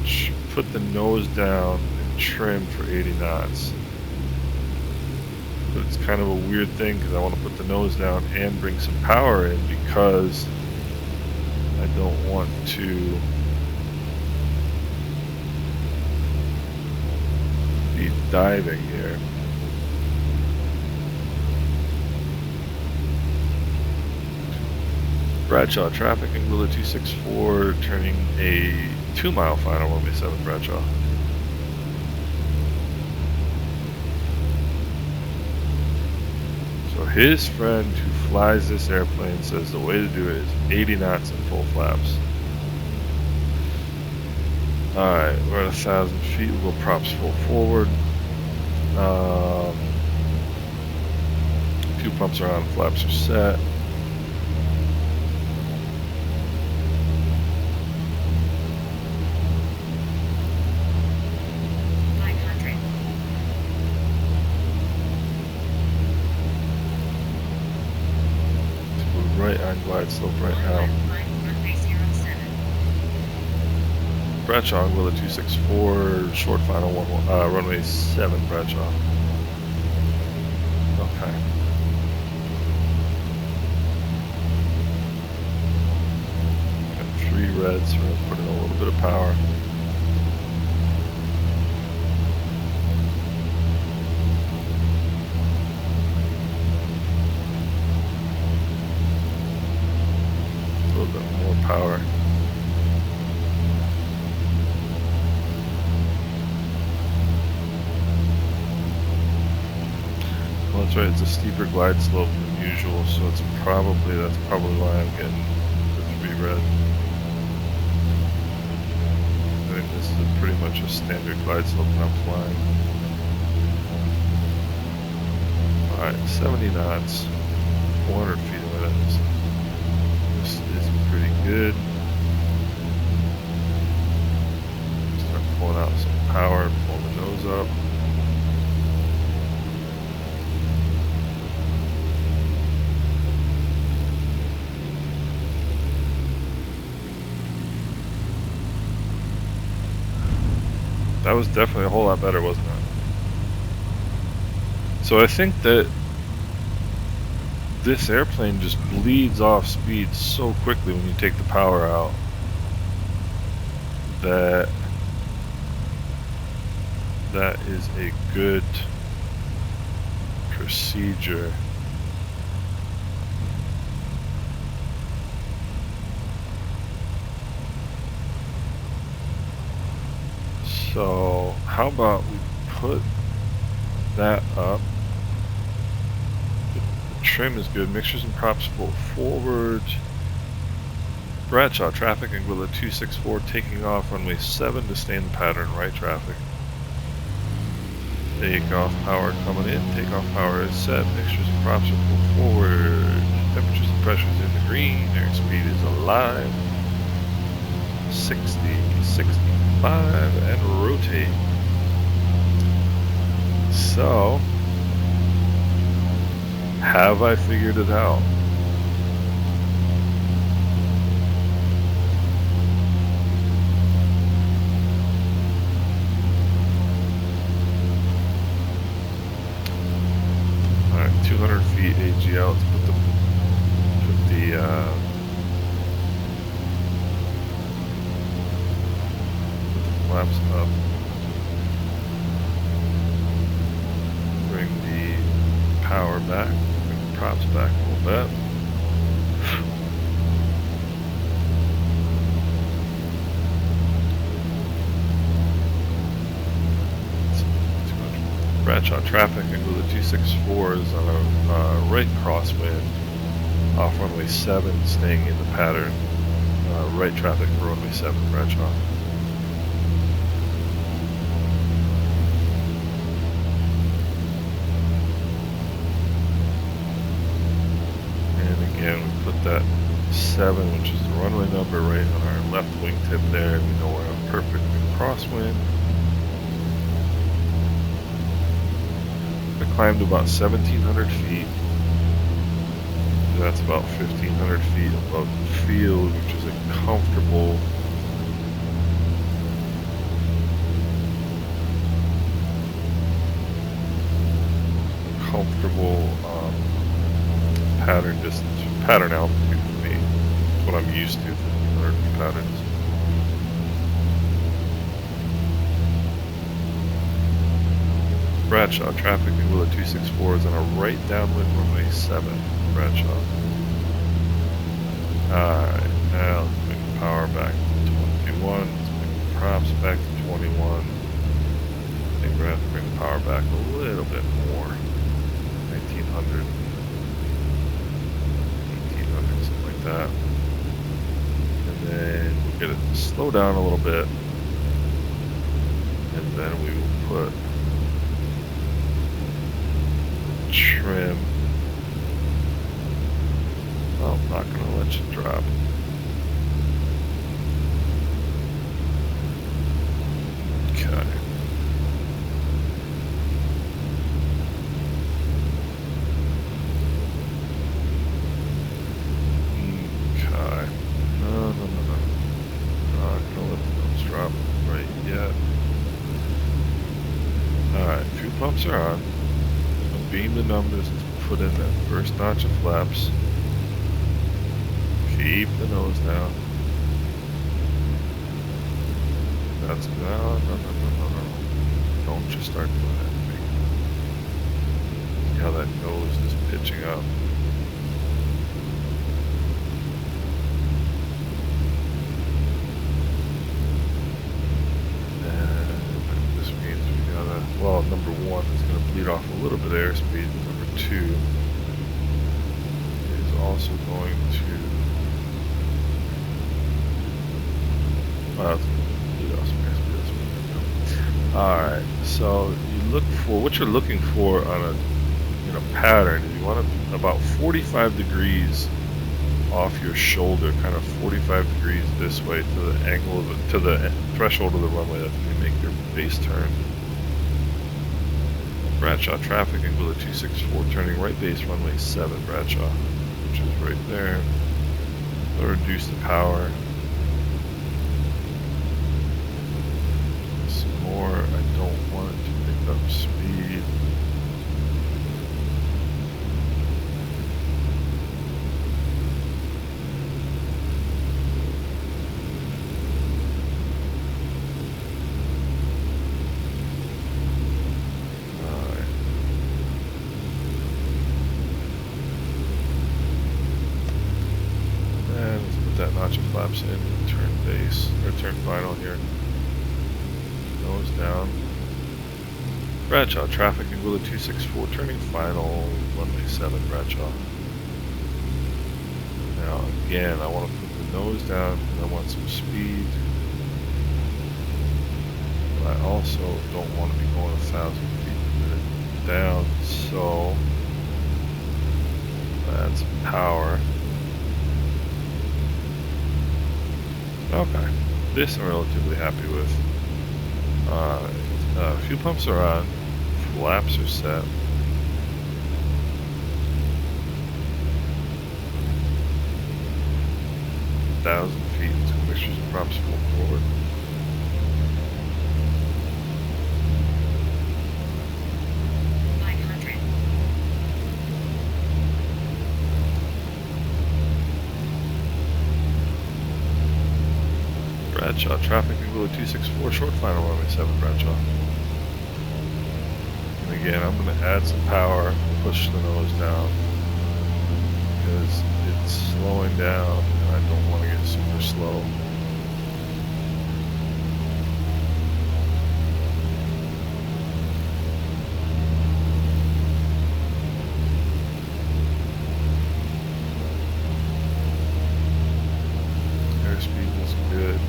is put the nose down and trim for 80 knots. But it's kind of a weird thing because I want to put the nose down and bring some power in because I don't want to be diving here. Bradshaw traffic, Anguilla 264, turning a 2-mile final runway 7 Bradshaw. So his friend who flies this airplane says the way to do it is 80 knots and full flaps. Alright, we're at 1,000 feet, we'll go props full forward. Fuel pumps are on, flaps are set. Right on glide slope right now. Bradshaw, Anguilla 264, short final runway 7 Bradshaw. Okay. Got 3 reds, so we're going to put in a little bit of power. A little bit more power. Well, that's right, it's a steeper glide slope than usual, so that's probably why I'm getting the 3 red. I think this is pretty much a standard glide slope when I'm flying. Alright, 70 knots, 400 feet of minutes. This is pretty good. Start pulling out some power, pull the nose up. That was definitely a whole lot better, wasn't it? So I think that this airplane just bleeds off speed so quickly when you take the power out that is a good procedure. So how about we put that up? The trim is good. Mixtures and props full forward. Bradshaw traffic, Anguilla 264, taking off runway 7 to stay in the pattern, right traffic. Takeoff power coming in, takeoff power is set, mixtures and props are full forward. Temperatures and pressures in the green, airspeed is alive. 60, 65, and rotate. So, have I figured it out? Alright, 200 feet AGL. Let's put the flaps up. Bring the power back, bring the props back full that. Bradshaw traffic, Anguilla 264 is on a right crosswind off runway 7, staying in the pattern. Right traffic for runway 7, Bradshaw. And again, we put that 7, which is the runway number, right on our left wingtip there. We know we're on perfect crosswind. I climbed to about 1,700 feet. That's about 1,500 feet above the field, which is a comfortable pattern distance, pattern altitude for me. It's what I'm used to for 1,500 feet patterns. Bradshaw traffic, Anguilla 264 is on a right downwind runway 7, Bradshaw. Alright, now let's bring the power back to 21, let's bring the props back to 21. I think we're going to have to bring the power back a little bit more. 1900, something like that. And then we'll get it to slow down a little bit. And then we will put trim. Oh, I'm not going to let you drop. Okay. Okay. No. Not going to let the nose drop right yet. Alright, fuel pumps are on. Beam the numbers to put in that first notch of flaps. Keep the nose down. That's no. Don't just start doing that to me. See how that nose is pitching up. And this means we gotta, well, number 1 is gonna bleed off a little bit of airspeed. Number 2 is also going to alright, so you look for what you're looking for on a pattern. You want to about 45 degrees off your shoulder, kind of 45 degrees this way to the angle of to the threshold of the runway. That's when you make your base turn. Bradshaw traffic, Anguilla 264, turning right base runway 7, Bradshaw, which is right there. I'll reduce the power. Some more. I don't want it to pick up speed. Flaps in, turn base, or turn final here. Nose down. Bradshaw traffic, Anguilla 264, turning final, runway 7, Bradshaw. Now again, I want to put the nose down, and I want some speed. But I also don't want to be going 1,000 feet a minute down, so that's power. Okay, this I'm relatively happy with. Fuel pumps are on, flaps are set. Thousand feet, so mixtures and props full forward. Bradshaw traffic, Anguilla 264, short final runway 7, Bradshaw. And again, I'm going to add some power, push the nose down. because it's slowing down and I don't want to get super slow. Airspeed is good.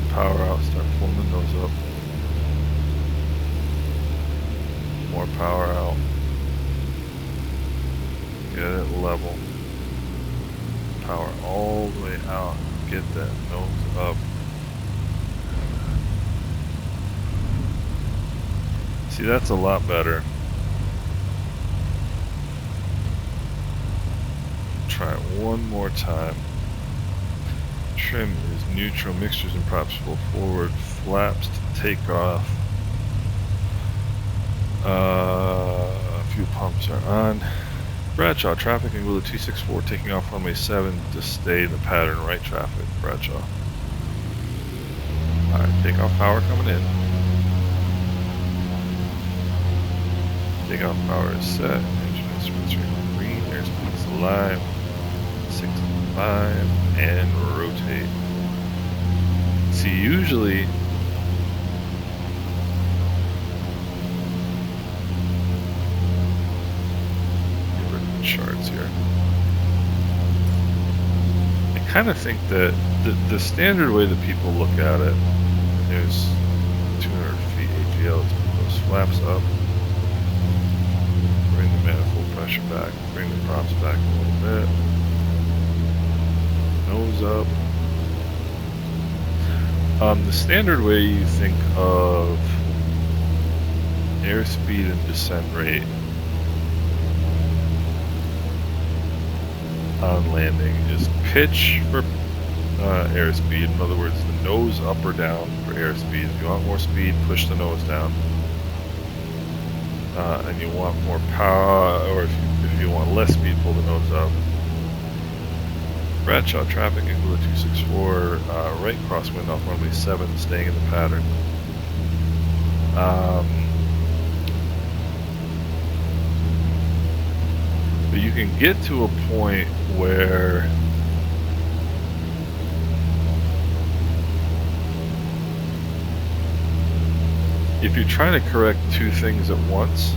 Power out, start pulling the nose up. More power out. Get it level. Power all the way out. Get that nose up. See, that's a lot better. Try it one more time. Trim is neutral, mixtures and props full forward, flaps to take off. Fuel pumps are on. Bradshaw, traffic Anguilla 264 taking off runway 7 to stay in the pattern, right traffic, Bradshaw. Alright, takeoff power coming in. Takeoff power is set, engine instruments are green, airspeed is alive. 65 and rotate. See, usually get rid of the charts here. I kind of think that the standard way that people look at it is 200 feet AGL. Let's put those flaps up. Bring the manifold pressure back. Bring the props back a little bit. Nose up. The standard way you think of airspeed and descent rate on landing is pitch for airspeed. In other words, the nose up or down for airspeed. If you want more speed, push the nose down. And you want more power, or if you want less speed, pull the nose up. Bradshaw traffic Anguilla 264, right crosswind off runway 7, staying in the pattern. But you can get to a point where if you're trying to correct two things at once,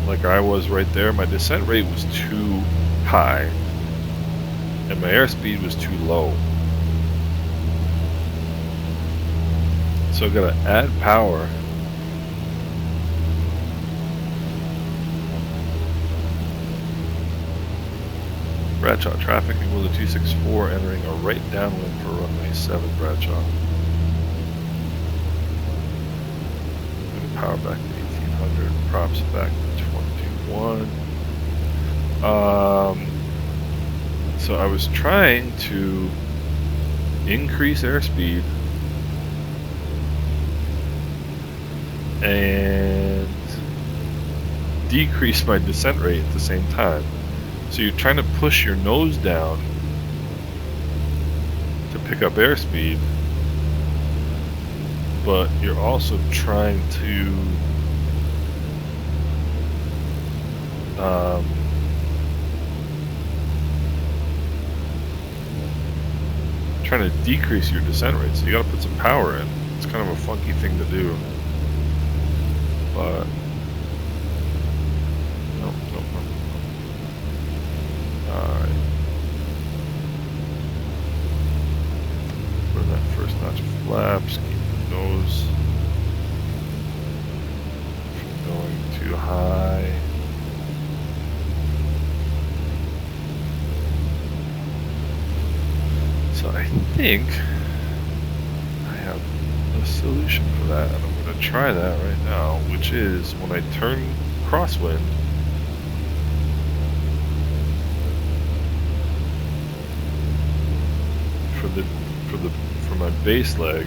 like I was right there, my descent rate was too high. And my airspeed was too low. So I've got to add power. Bradshaw traffic Anguilla 264 entering a right downwind for runway 7 Bradshaw. Moving power back to 1800, props back to 22.1. So I was trying to increase airspeed and decrease my descent rate at the same time. So you're trying to push your nose down to pick up airspeed, but you're also trying to decrease your descent rate, so you gotta put some power in. It's kind of a funky thing to do, but nope. Alright. Put in that first notch of flaps, keep the nose from going too high. So I think I have a solution for that, and I'm going to try that right now, which is when I turn crosswind, for my base leg,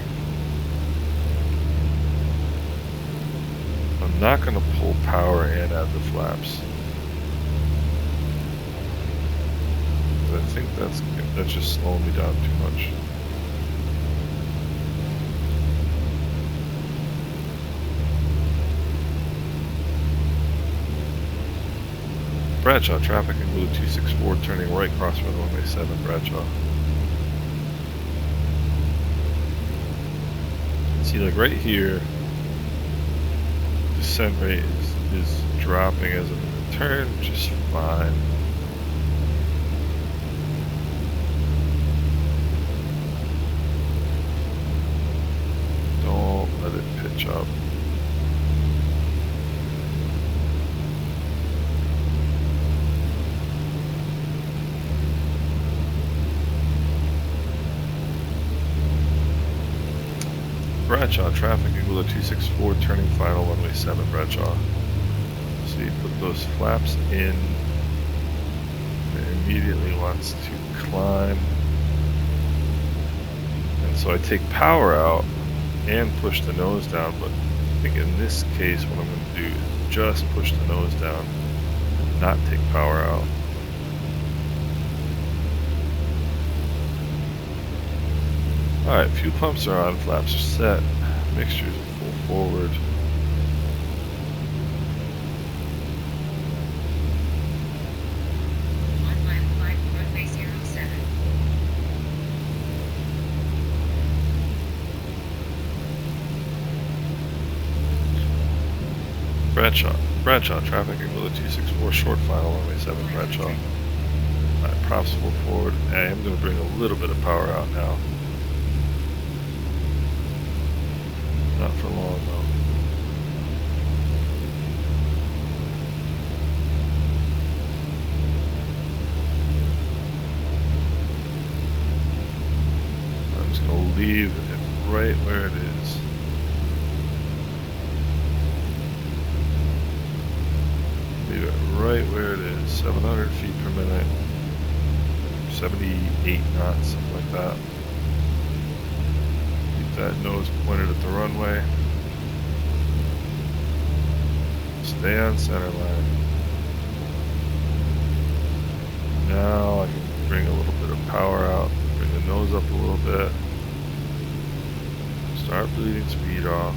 not going to pull power and add the flaps. I think that's just slowing me down too much. Bradshaw, traffic Anguilla 264, turning right, crossing runway 7, Bradshaw. See, like right here, descent rate is dropping as a turn, just fine. Don't let it pitch up. Bradshaw, traffic Anguilla 264, turning final, runway 7, Bradshaw. So you put those flaps in, it immediately wants to climb. And so I take power out and push the nose down, but I think in this case what I'm going to do is just push the nose down, not take power out. Alright, fuel pumps are on, flaps are set, mixtures are full forward. Runway 07. Bradshaw, traffic Anguilla 264, short final, runway 7, Bradshaw. Alright, props full forward. I am going to bring a little bit of power out now. Not for long though. I'm just going to leave it right where it is. Leave it right where it is. 700 feet per minute. 78 knots, something like that. That nose pointed at the runway. Stay on center line. Now I can bring a little bit of power out, bring the nose up a little bit. Start bleeding speed off.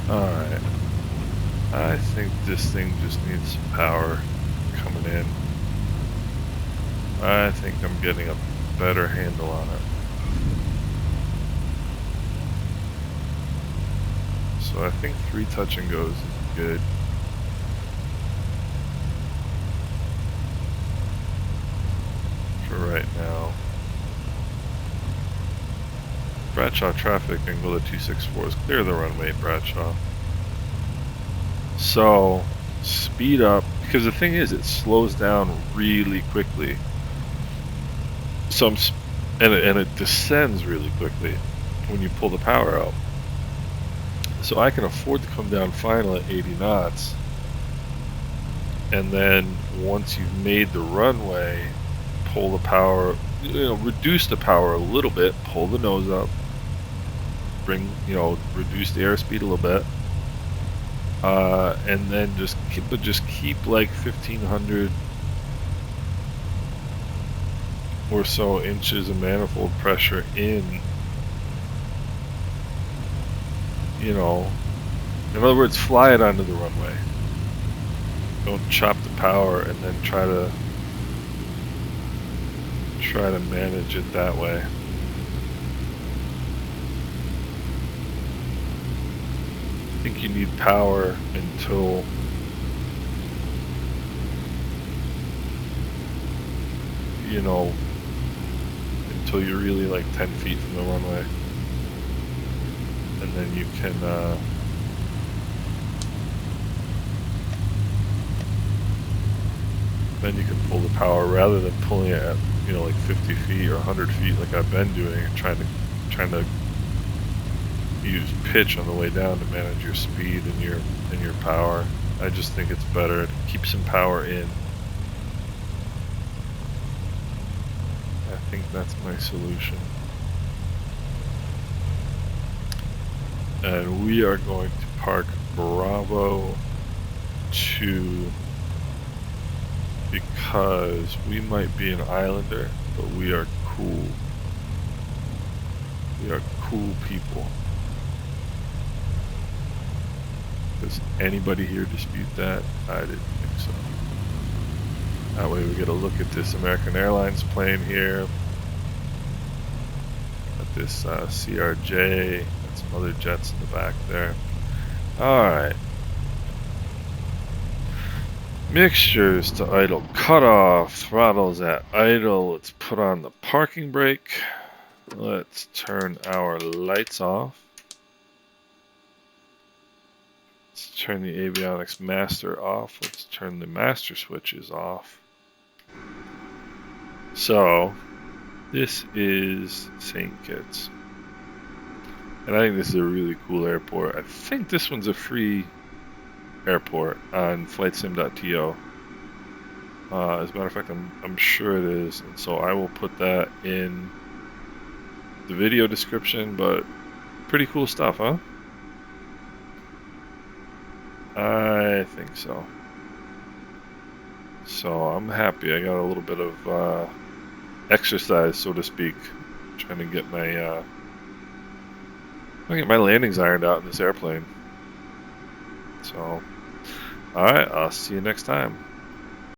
Alright, I think this thing just needs some power coming in. I think I'm getting a better handle on it. So I think 3 touch and goes is good. For right now. Bradshaw traffic, Anguilla 264 is clear of the runway, Bradshaw. So, speed up, because the thing is, it slows down really quickly. So and it descends really quickly when you pull the power out. So I can afford to come down final at 80 knots. And then once you've made the runway, pull the power, reduce the power a little bit, pull the nose up, bring, reduce the airspeed a little bit, and then just keep like 1500 or so inches of manifold pressure in. In other words, fly it onto the runway. Don't chop the power and then try to manage it that way. I think you need power until until you're really like 10 feet from the runway, and then you can pull the power rather than pulling it at like 50 feet or 100 feet like I've been doing, and trying to use pitch on the way down to manage your speed and your power. I just think it's better to keep some power in. I think that's my solution. And we are going to park Bravo 2 because we might be an islander, but we are cool. We are cool people. Does anybody here dispute that? I didn't think so. That way we get a look at this American Airlines plane here. At this CRJ, and some other jets in the back there. Alright. Mixtures to idle cutoff. Throttles at idle. Let's put on the parking brake. Let's turn our lights off. Let's turn the avionics master off. Let's turn the master switches off. So, this is St. Kitts. And I think this is a really cool airport. I think this one's a free airport on flightsim.to. As a matter of fact, I'm sure it is. And so I will put that in the video description, but pretty cool stuff, huh? I think so. So I'm happy. I got a little bit of exercise, so to speak, trying to get my landings ironed out in this airplane. So, all right, I'll see you next time.